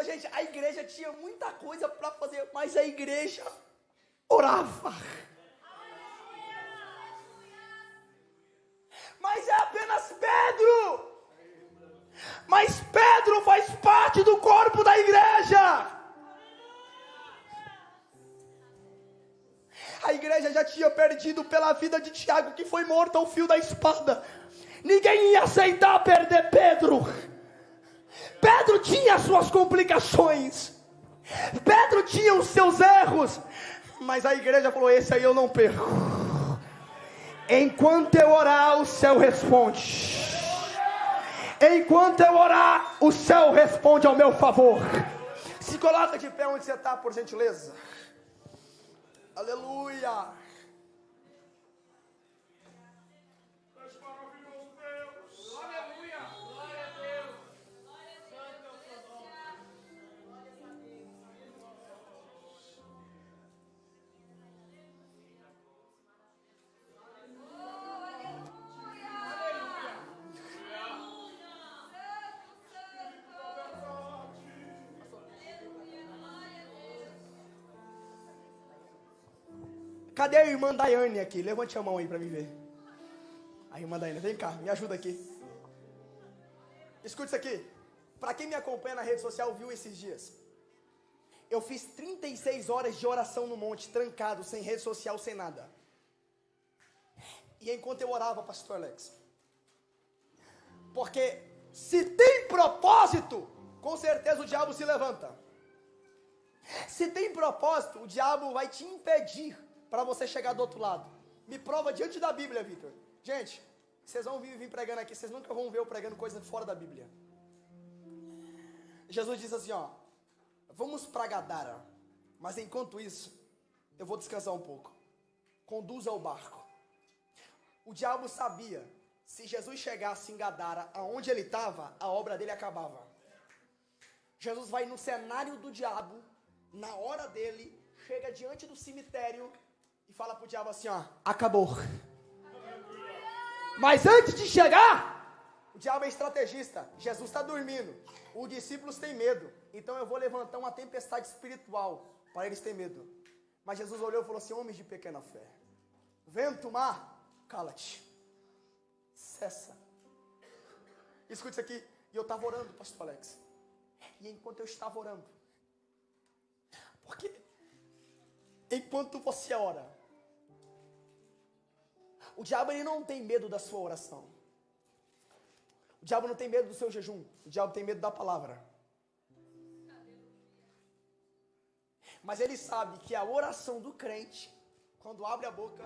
gente, a igreja tinha muita coisa para fazer, mas a igreja orava. Mas é apenas Pedro. Mas Pedro faz parte do corpo da igreja. A igreja já tinha perdido pela vida de Tiago, que foi morto ao fio da espada. Ninguém ia aceitar perder Pedro. Pedro tinha suas complicações. Pedro tinha os seus erros. Mas a igreja falou: esse aí eu não perco. Enquanto eu orar, o céu responde. Enquanto eu orar, o céu responde ao meu favor. Se coloca de pé onde você está, por gentileza. Aleluia. Cadê a irmã Daiane aqui? Levante a mão aí para me ver. A irmã Daiane, vem cá, me ajuda aqui. Escute isso aqui. Para quem me acompanha na rede social, viu esses dias. Eu fiz 36 horas de oração no monte, trancado, sem rede social, sem nada. E enquanto eu orava, pastor Alex. Porque se tem propósito, com certeza o diabo se levanta. Se tem propósito, o diabo vai te impedir para você chegar do outro lado. Me prova diante da Bíblia, Vitor. Gente, vocês vão vir pregando aqui, vocês nunca vão ver eu pregando coisa fora da Bíblia. Jesus disse assim, ó: vamos para Gadara, mas enquanto isso, eu vou descansar um pouco. Conduza o barco. O diabo sabia, se Jesus chegasse em Gadara, aonde ele estava, a obra dele acabava. Jesus vai no cenário do diabo, na hora dele, chega diante do cemitério e fala pro diabo assim, ó: acabou. Mas antes de chegar, o diabo é estrategista. Jesus está dormindo, os discípulos têm medo, então eu vou levantar uma tempestade espiritual para eles terem medo. Mas Jesus olhou e falou assim: homens de pequena fé, vento, mar, cala-te, cessa. Escute isso aqui. E eu estava orando, pastor Alex, e enquanto eu estava orando, porque enquanto você ora, o diabo ele não tem medo da sua oração. O diabo não tem medo do seu jejum. O diabo tem medo da palavra. Mas ele sabe que a oração do crente, quando abre a boca...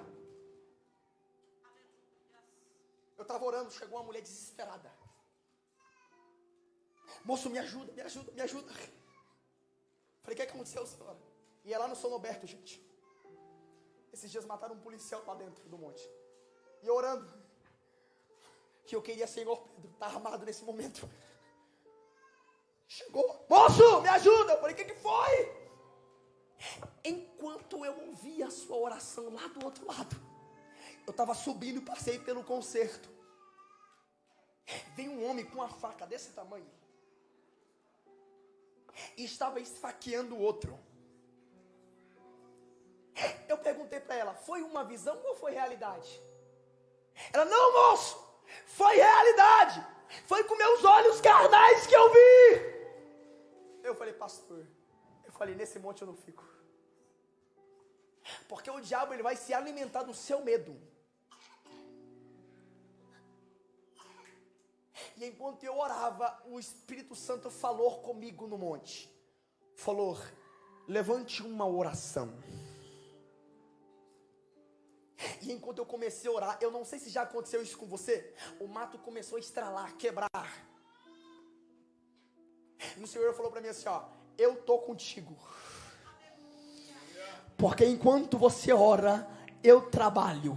Eu estava orando, chegou uma mulher desesperada. Moço, me ajuda, me ajuda, me ajuda. Falei: o que é que aconteceu, senhora? E é lá no Sonoberto, gente. Esses dias mataram um policial lá dentro do monte. E orando, que eu queria: Senhor, Pedro está armado nesse momento. Chegou: moço, me ajuda. Eu falei: o que foi? Enquanto eu ouvia a sua oração lá do outro lado, eu estava subindo, passei pelo concerto. Veio um homem com uma faca desse tamanho e estava esfaqueando o outro. Eu perguntei para ela: foi uma visão ou foi realidade? Ela: não, moço, foi realidade. Foi com meus olhos carnais que eu vi. Eu falei: pastor, nesse monte eu não fico. Porque o diabo ele vai se alimentar do seu medo. E enquanto eu orava, o Espírito Santo falou comigo no monte. Falou: levante uma oração. E enquanto eu comecei a orar, eu não sei se já aconteceu isso com você, o mato começou a estralar, quebrar. E o Senhor falou para mim assim, ó: eu tô contigo. Porque enquanto você ora, eu trabalho,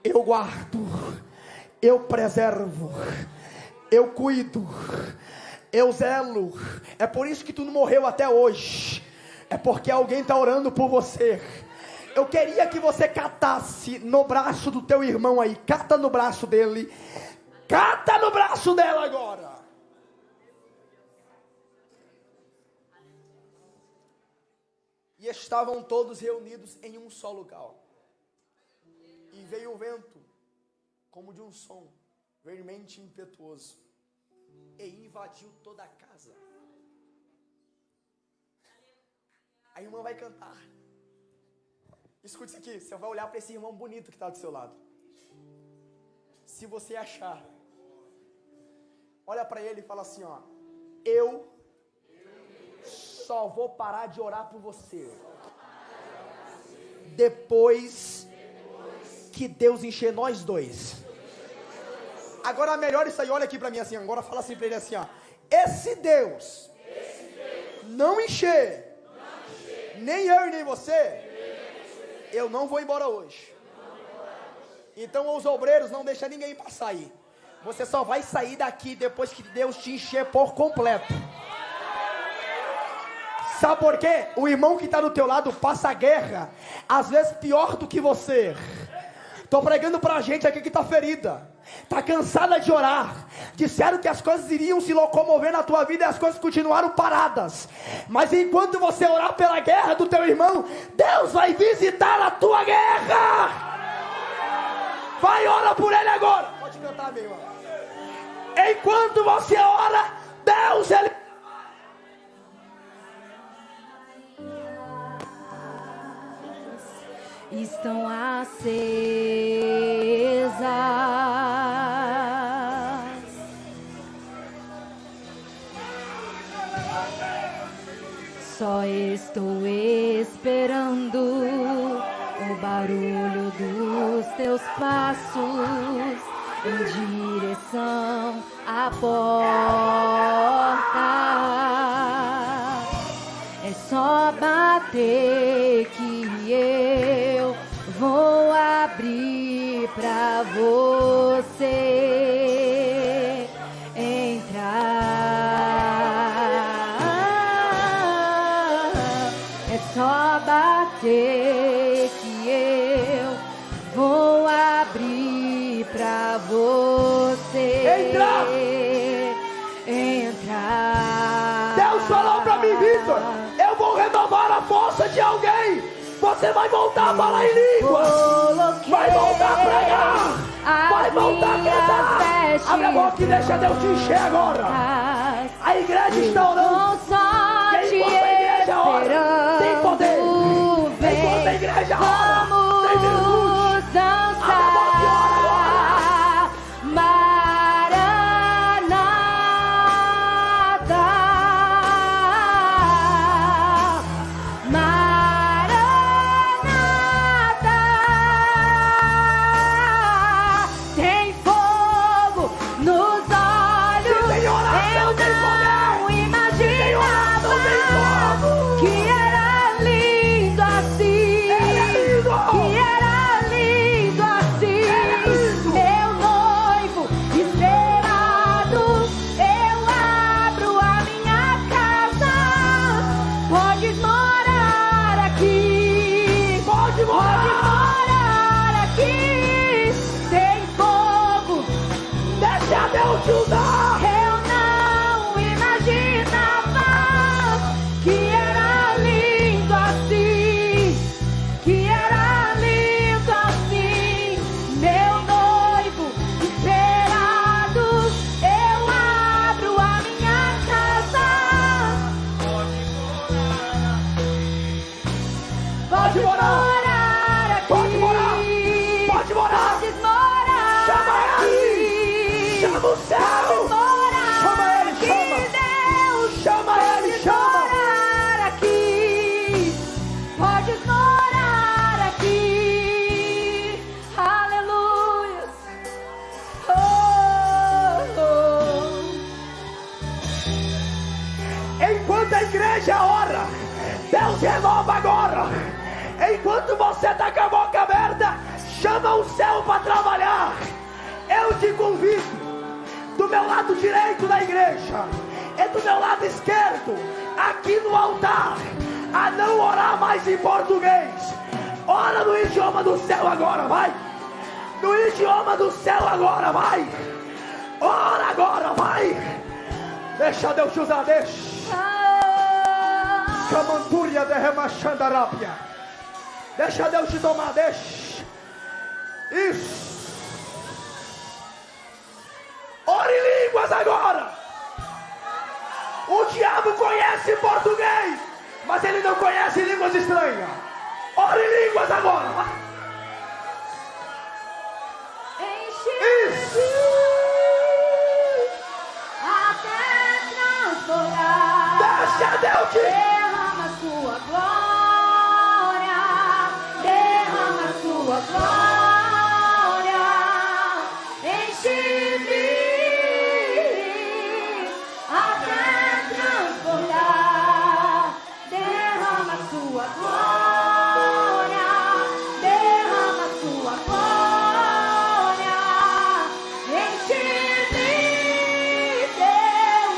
eu guardo, eu preservo, eu cuido, eu zelo. É por isso que tu não morreu até hoje. é porque alguém está orando por você. Eu queria que você catasse no braço do teu irmão aí. Cata no braço dele. Cata no braço dela agora. E estavam todos reunidos em um só lugar. E veio o vento, como de um som, vermente impetuoso, e invadiu toda a casa. A irmã vai cantar. Escute isso aqui, você vai olhar para esse irmão bonito que está do seu lado. Se você achar, olha para ele e fala assim, ó: eu só vou parar de orar por você depois que Deus encher nós dois. Agora melhor isso aí, olha aqui para mim assim, agora fala assim para ele assim, ó: esse Deus não encher nem eu e nem você, eu não vou embora hoje. Então os obreiros não deixam ninguém passar aí. Você só vai sair daqui depois que Deus te encher por completo. Sabe por quê? O irmão que está do teu lado passa a guerra, às vezes pior do que você. Estou pregando para a gente aqui que está ferida, está cansada de orar. Disseram que as coisas iriam se locomover na tua vida e as coisas continuaram paradas. Mas enquanto você orar pela guerra do teu irmão, Deus vai visitar a tua guerra. Vai, ora por ele agora. Pode cantar, meu irmão. Enquanto você ora, Deus, ele... estão acesas. Só estou esperando o barulho dos teus passos em direção à porta. É só bater que eu vou abrir pra você entrar. É só bater que eu vou abrir pra você entrar. Deus falou pra mim, Vitor, eu vou renovar a força de alguém. Você vai voltar a falar em línguas, vai voltar a pregar, vai voltar a cantar. Abre a boca e deixa Deus te encher agora. A igreja está orando. Quem enquanto a igreja ora, tem poder. Enquanto a igreja ora, tem virtude. Abre a boca e ora agora. Deus renova agora. Enquanto você está com a boca aberta, chama o céu para trabalhar. Eu te convido, do meu lado direito da igreja e do meu lado esquerdo, aqui no altar, a não orar mais em português. Ora no idioma do céu agora, vai. No idioma do céu agora, vai. Ora agora, vai. Deixa Deus te usar, deixa. Camantúria de remachandarápia. Deixa Deus te tomar, deixa. Isso. Ore em línguas agora. O diabo conhece português, mas ele não conhece línguas estranhas. Ore em línguas agora. Isso. Até transbordar. Deixa Deus te... Derrama sua glória. Derrama sua glória. Enche-me. Até transbordar. Derrama sua glória. Derrama sua glória. Enche-me, Deus,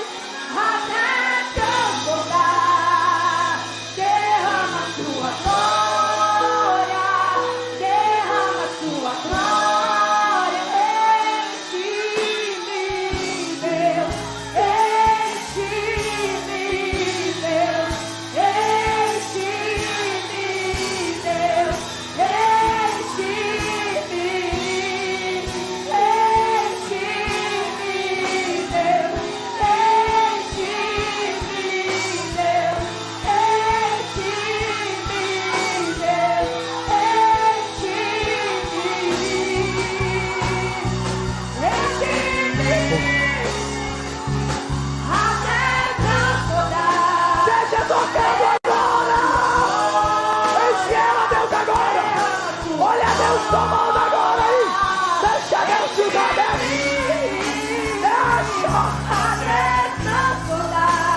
até transbordar. Derrama sua glória. Derrama sua glória. Enche-me, Deus. Enche-me, Deus. Enche-me, Deus. Enche-me. Seja tocando agora. Enche ela, Deus, agora. Olha Deus tomando agora aí. Deixa Deus te usar, deixa.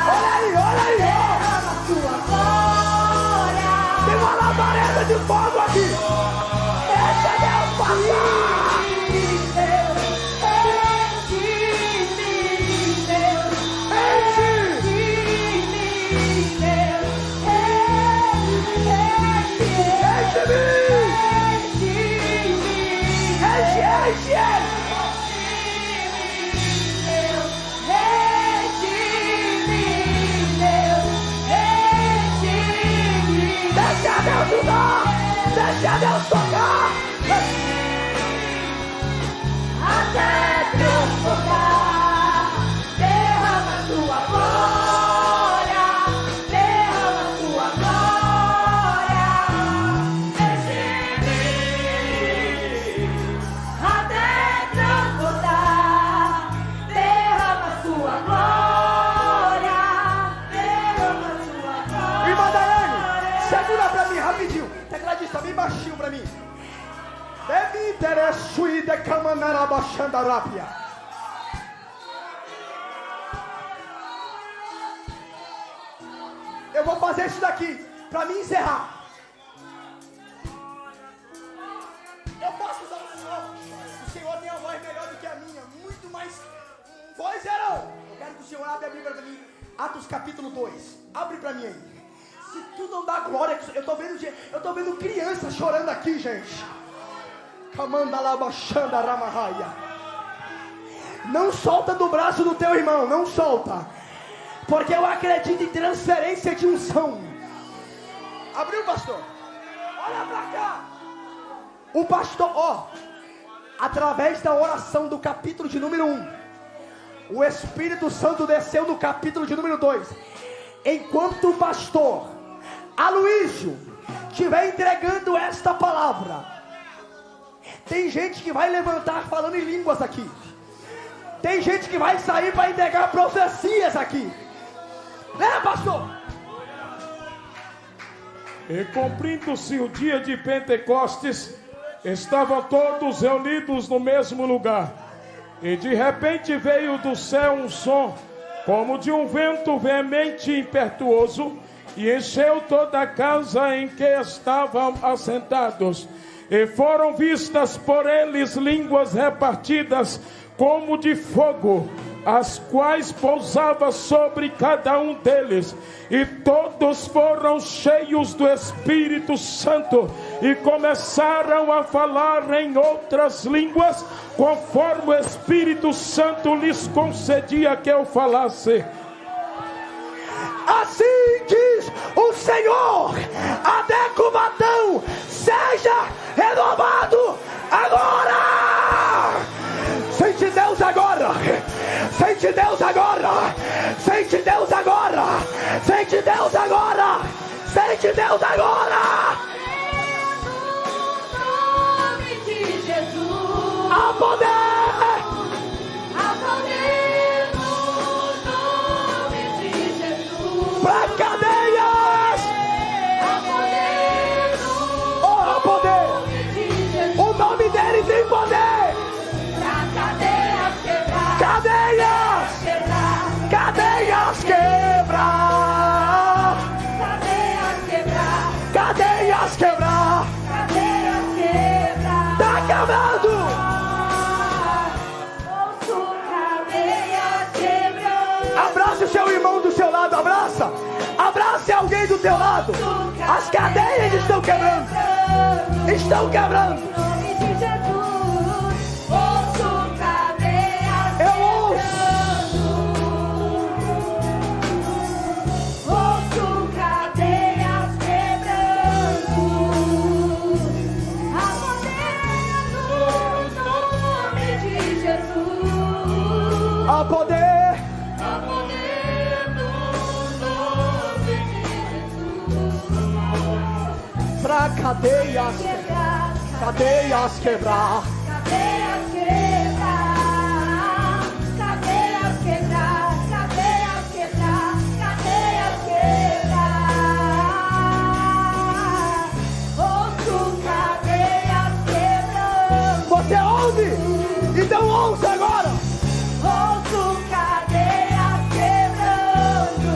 Olha aí, olha aí. Tem uma labareda de fogo aqui. Deixa Deus passar. Deixa Deus usar. Deixa Deus tocar. Até transbordar, derrama tua glória, derrama tua glória, enche-me. Até transbordar, derrama tua glória, derrama tua glória. Irmã Daiane, segura pra mim rapidinho. Tecladista, bem baixinho pra mim. Deve interessu e de camanarabaxandarápia. Eu vou fazer isso daqui pra me encerrar. Eu posso usar o Senhor. O Senhor tem uma voz melhor do que a minha, muito mais voz era. Eu quero que o Senhor abra a Bíblia pra mim. Atos capítulo 2. Abre pra mim aí. Se tu não dá glória, eu tô vendo criança chorando aqui, gente. Não solta do braço do teu irmão, não solta, porque eu acredito em transferência de unção. Abriu, pastor? Olha pra cá. O pastor, através da oração do capítulo de número 1, o Espírito Santo desceu no capítulo de número 2. Enquanto o pastor Aloísio estiver entregando esta palavra, tem gente que vai levantar falando em línguas aqui. Tem gente que vai sair para entregar profecias aqui. Né, pastor? E cumprindo-se o dia de Pentecostes, estavam todos reunidos no mesmo lugar. E de repente veio do céu um som, como de um vento veemente e impetuoso, e encheu toda a casa em que estavam assentados. E foram vistas por eles línguas repartidas como de fogo, as quais pousava sobre cada um deles, e todos foram cheios do Espírito Santo e começaram a falar em outras línguas, conforme o Espírito Santo lhes concedia que eu falasse. Assim diz o Senhor: Adeco Matão, seja renovado agora! Sente Deus agora! Sente Deus agora! Sente Deus agora! Sente Deus agora! Sente Deus agora! No nome de Jesus. Há poder! Há poder no nome de Jesus. Para cadeias! Há poder no Oh, poder! nome de Jesus. O nome dele tem poder! Pra cadeias quebrar. Cadeias! Quebrar. Cadeias quebrar! Cadeias quebrar. Cadeias quebrar! Cadeias quebrar. Tá quebrando! Ouço cadeias quebrando. Abraça o seu irmão do seu lado, abraça! Abrace alguém do teu lado! As cadeias estão quebrando! Estão quebrando! Em nome de Jesus, ouço cadeias Eu ouço! quebrando. Ouço cadeias quebrando. Há poder no nome de Jesus. Há poder! Há poder no nome de Jesus. Pra cadeias! Quebrar, Cadeias quebrar! cadeias quebrar, cadeias quebrar, cadeias quebrar, cadeias quebrar. Ouço cadeias quebrando. Você ouve? Então ouça agora! Ouço cadeias quebrando.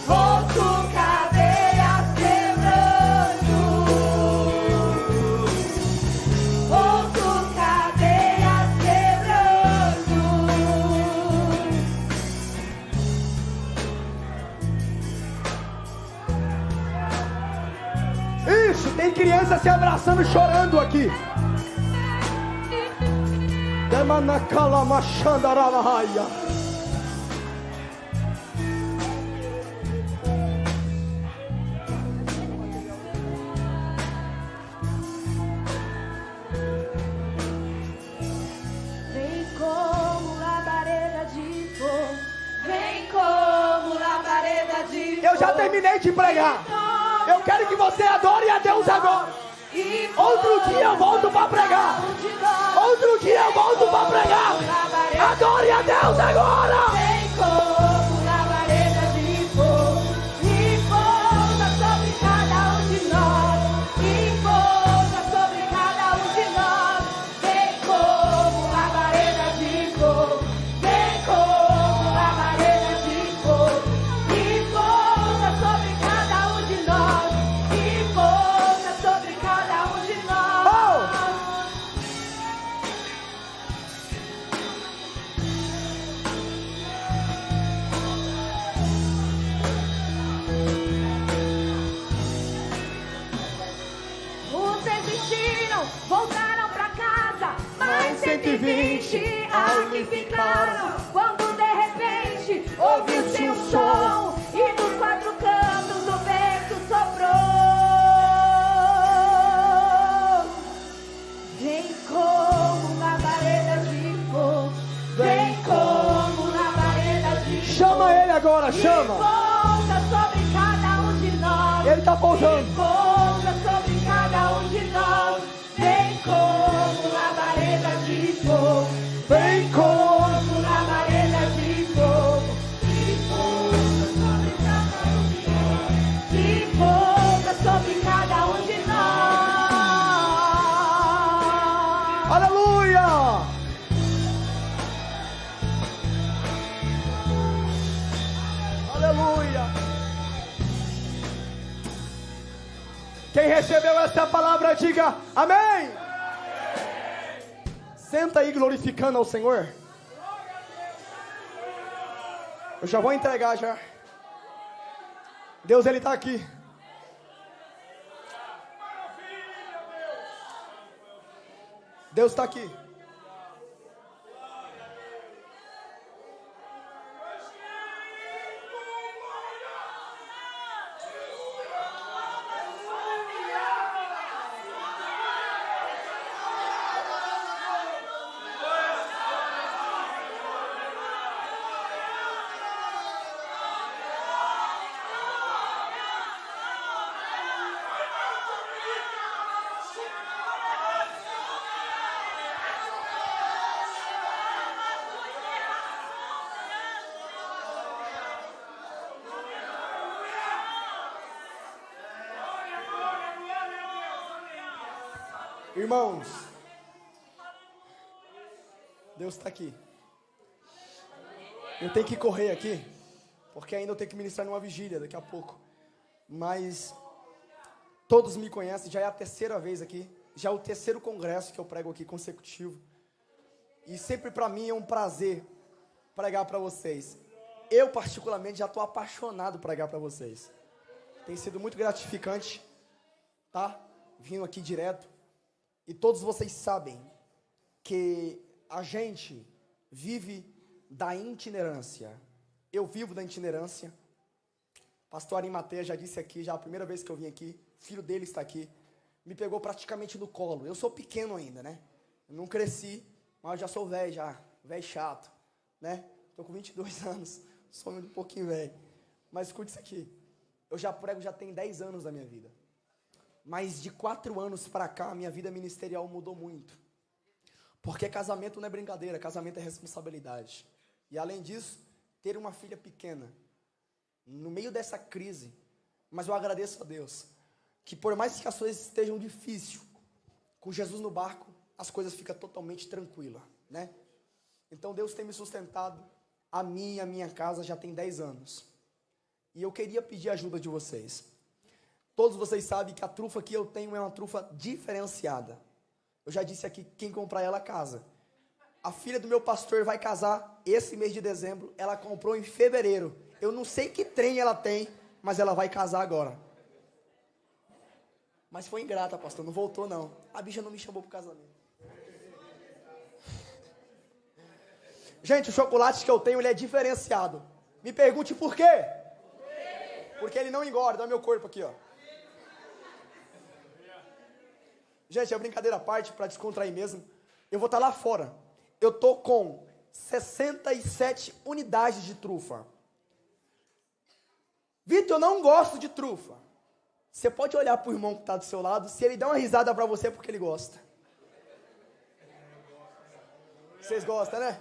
Ouço cadeias quebrando. Ouço cadeias quebrando. Isso, tem criança se abraçando e chorando aqui. Demanakala machandarabahaya. Vem como labareda de fogo. Vem como labareda de fogo. Eu já terminei de pregar. Eu quero que você adore a Deus agora. E Outro dia eu volto para pregar. Outro dia eu volto para pregar. Adore a Deus agora. vem como labareda de fogo. E pousa sobre cada um de nós. E pousa sobre cada um de nós. Vem como labareda de fogo. Vem como labareda de fogo. E pousa sobre cada um de nós. E pousa sobre cada um de nós. Os desistiram, voltaram pra casa, mas 120 ali ficaram. Quando de repente ouviu-se um som e dos quatro cantos o vento soprou. Vem como labareda de fogo, vem como labareda de fogo. Chama ele agora, E chama. pousa sobre cada um de nós. Ele tá pousando. Pousa sobre cada um de nós. Vem como labareda de fogo. Vem com Como labareda de fogo. E pousa sobre cada um de nós. E pousa sobre cada um de nós. aleluia. Aleluia. Quem recebeu essa palavra, diga amém. Senta aí glorificando ao Senhor. Eu já vou entregar já. Deus, Ele está aqui. Deus está aqui. Irmãos, Deus está aqui. Eu tenho que correr aqui, porque ainda eu tenho que ministrar numa vigília daqui a pouco. Mas todos me conhecem, já é a terceira vez aqui, já é o terceiro congresso que eu prego aqui consecutivo. E sempre para mim é um prazer pregar para vocês. Eu particularmente já estou apaixonado por pregar para vocês. Tem sido muito gratificante, tá? Vindo aqui direto. E todos vocês sabem que a gente vive da itinerância. Eu vivo da itinerância. Pastor Arimateia já disse aqui, já a primeira vez que eu vim aqui, o filho dele está aqui, me pegou praticamente no colo. Eu sou pequeno ainda, né? Eu não cresci, mas eu já sou velho já, velho chato, né? Estou com 22 anos, sou um pouquinho velho. Mas escute isso aqui, eu já prego, já tem 10 anos da minha vida. Mas de 4 anos para cá, a minha vida ministerial mudou muito. Porque casamento não é brincadeira, casamento é responsabilidade. E além disso, ter uma filha pequena, no meio dessa crise, mas eu agradeço a Deus, que por mais que as coisas estejam difíceis, com Jesus no barco, as coisas ficam totalmente tranquilas, né? Então Deus tem me sustentado, a mim e a minha casa já tem 10 anos. E eu queria pedir a ajuda de vocês. Todos vocês sabem que a trufa que eu tenho é uma trufa diferenciada. Eu já disse aqui, quem comprar ela casa. A filha do meu pastor vai casar esse mês de dezembro. Ela comprou em fevereiro. Eu não sei que trem ela tem, mas ela vai casar agora. Mas foi ingrata, pastor, não voltou não. A bicha não me chamou para o casamento. Gente, o chocolate que eu tenho, ele é diferenciado. Me pergunte por quê? Porque ele não engorda. Olha meu corpo aqui, ó. Gente, é brincadeira à parte, para descontrair mesmo. Eu vou estar lá fora. Eu tô com 67 unidades de trufa. Vitor, eu não gosto de trufa. Você pode olhar para o irmão que está do seu lado. Se ele dá uma risada para você, é porque ele gosta. Vocês gostam, né?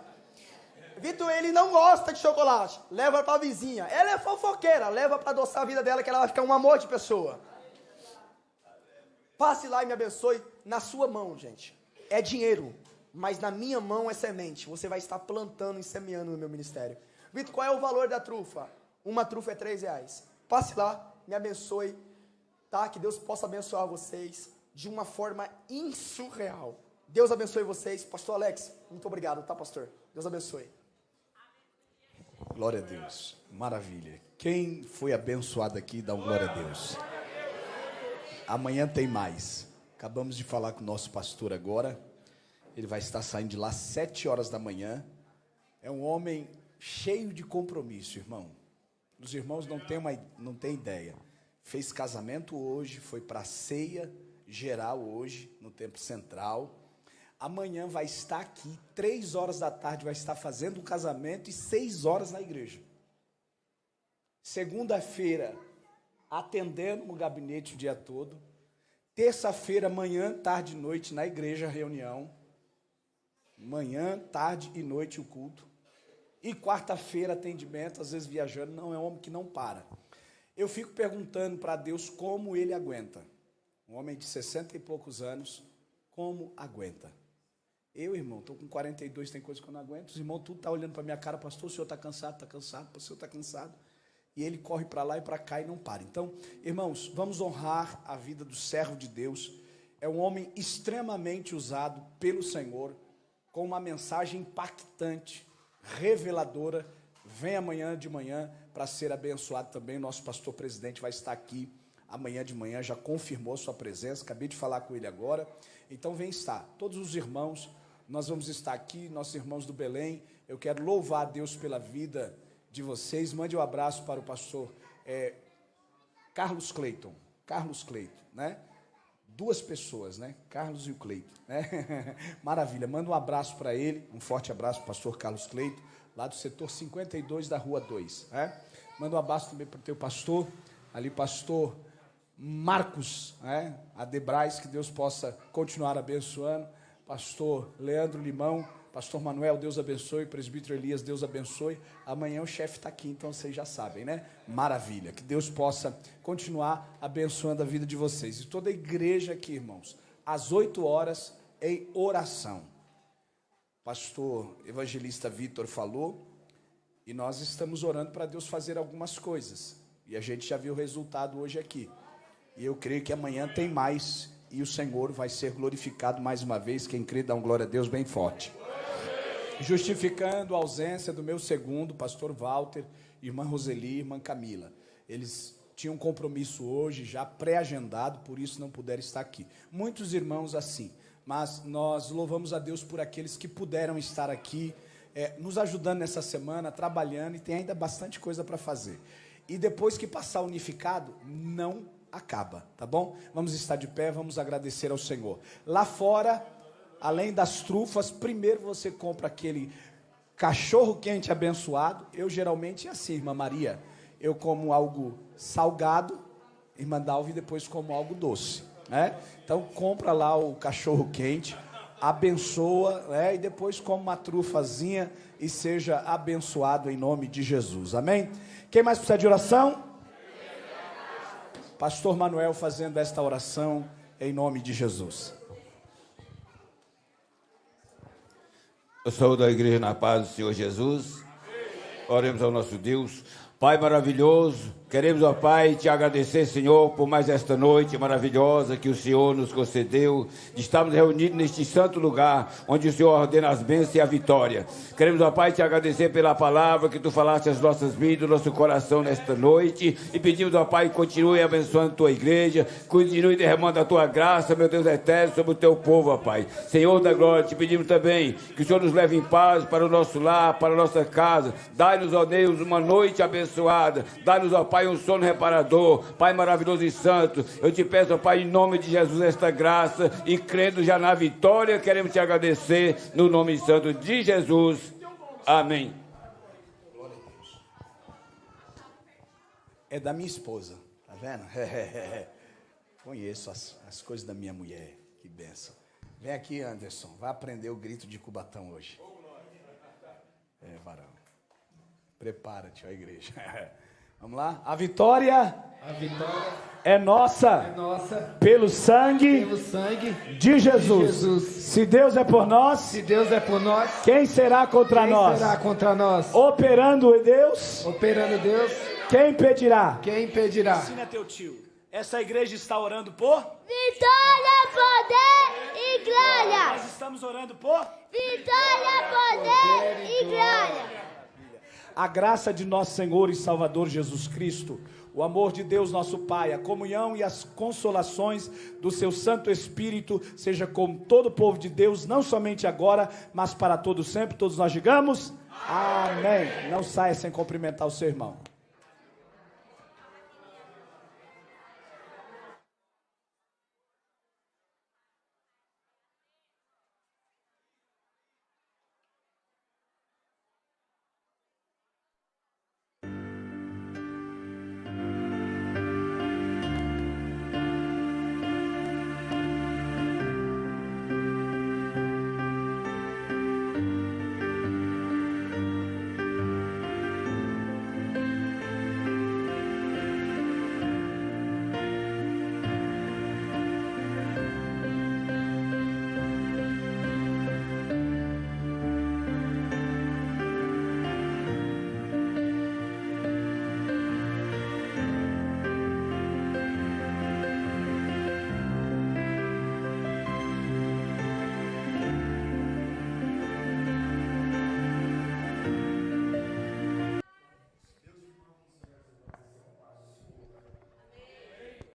Vitor, ele não gosta de chocolate. Leva para a vizinha. Ela é fofoqueira. Leva para adoçar a vida dela, que ela vai ficar um amor de pessoa. Passe lá e me abençoe. Na sua mão, gente, é dinheiro, mas na minha mão é semente. Você vai estar plantando e semeando no meu ministério. Vitor, qual é o valor da trufa? Uma trufa é R$3. Passe lá, me abençoe, tá? Que Deus possa abençoar vocês de uma forma insurreal. Deus abençoe vocês. Pastor Alex, muito obrigado, tá, pastor? Deus abençoe. Glória a Deus, maravilha. Quem foi abençoado aqui, dá um glória a Deus. Amanhã tem mais. Acabamos de falar com o nosso pastor agora. Ele vai estar saindo de lá às 7 horas da manhã. É um homem cheio de compromisso, irmão. Os irmãos não têm ideia. Fez casamento hoje, foi para a ceia geral hoje, no Templo Central. Amanhã vai estar aqui, 3 horas da tarde, vai estar fazendo o casamento e 6 horas na igreja. Segunda-feira, atendendo no gabinete o dia todo. Terça-feira, manhã, tarde e noite, na igreja, reunião. Manhã, tarde e noite, o culto. E quarta-feira, atendimento, às vezes viajando. Não, é um homem que não para. Eu fico perguntando para Deus como ele aguenta. Um homem de 60 e poucos anos, como aguenta? Eu, irmão, estou com 42, tem coisa que eu não aguento. Os irmãos tudo estão olhando para minha cara. Pastor, o senhor está cansado, o senhor está cansado. E ele corre para lá e para cá e não para. Então, irmãos, vamos honrar a vida do servo de Deus. É um homem extremamente usado pelo Senhor. com uma mensagem impactante, reveladora. Vem amanhã de manhã para ser abençoado também. Nosso pastor presidente vai estar aqui amanhã de manhã, já confirmou sua presença, acabei de falar com ele agora. Então vem estar, todos os irmãos, nós vamos estar aqui, nossos irmãos do Belém. Eu quero louvar a Deus pela vida de vocês. Mande um abraço para o pastor Carlos Cleiton, né? Duas pessoas, né? Carlos e o Cleiton, né? Maravilha, manda um abraço para ele, um forte abraço para o pastor Carlos Cleiton, lá do setor 52 da Rua 2, né? Manda um abraço também para o teu pastor, ali pastor Marcos, né? Adebrais, que Deus possa continuar abençoando, pastor Leandro Limão, pastor Manuel, Deus abençoe, presbítero Elias, Deus abençoe. Amanhã o chefe está aqui, então vocês já sabem, né? Maravilha, que Deus possa continuar abençoando a vida de vocês. E toda a igreja aqui, irmãos, às 8 horas em oração. Pastor evangelista Vitor falou, e nós estamos orando para Deus fazer algumas coisas. E a gente já viu o resultado hoje aqui. E eu creio que amanhã tem mais, e o Senhor vai ser glorificado mais uma vez. Quem crê, dá um glória a Deus bem forte. Justificando a ausência do meu segundo, pastor Walter, irmã Roseli, irmã Camila. Eles tinham um compromisso hoje, já pré-agendado, por isso não puderam estar aqui. Muitos irmãos assim, mas nós louvamos a Deus por aqueles que puderam estar aqui, nos ajudando nessa semana, trabalhando, e tem ainda bastante coisa para fazer. E depois que passar unificado, não acaba, tá bom? Vamos estar de pé, vamos agradecer ao Senhor. Lá fora, além das trufas, primeiro você compra aquele cachorro quente abençoado. Eu geralmente é assim, irmã Maria, eu como algo salgado, irmã Dalva, depois como algo doce, né? Então compra lá o cachorro quente, abençoa, né? E depois come uma trufazinha e seja abençoado em nome de Jesus, amém? Quem mais precisa de oração? Pastor Manuel fazendo esta oração em nome de Jesus. Eu sou da igreja na paz do Senhor Jesus. Oremos ao nosso Deus. Pai maravilhoso, queremos, ó Pai, te agradecer, Senhor, por mais esta noite maravilhosa que o Senhor nos concedeu, de estarmos reunidos neste santo lugar, onde o Senhor ordena as bênçãos e a vitória. Queremos, ó Pai, te agradecer pela palavra que tu falaste às nossas vidas, nosso coração nesta noite, e pedimos, ó Pai, continue abençoando a tua igreja, continue derramando a tua graça, meu Deus eterno, sobre o teu povo, ó Pai. Senhor da glória, te pedimos também que o Senhor nos leve em paz para o nosso lar, para a nossa casa. Dai-nos, ó Deus, uma noite abençoada. Dá-nos, ó Pai, um sono reparador. Pai maravilhoso e santo, eu te peço, ó Pai, em nome de Jesus, esta graça, e crendo já na vitória, queremos te agradecer no nome santo de Jesus. Amém. É da minha esposa, tá vendo? Conheço as coisas da minha mulher, que bênção. Vem aqui, Anderson, vai aprender o grito de Cubatão hoje. Varão. Prepara-te, ó igreja. Vamos lá? A vitória é nossa, pelo sangue de Jesus. Se Deus é por nós, quem será contra nós? Operando Deus, quem impedirá? Ensina teu tio. Essa igreja está orando por Vitória, poder e glória. Nós estamos orando por Vitória, poder e glória. a graça de nosso Senhor e Salvador Jesus Cristo, o amor de Deus nosso Pai, a comunhão e as consolações do seu Santo Espírito, seja com todo o povo de Deus, não somente agora, mas para todo sempre. Todos nós digamos amém. Não saia sem cumprimentar o seu irmão.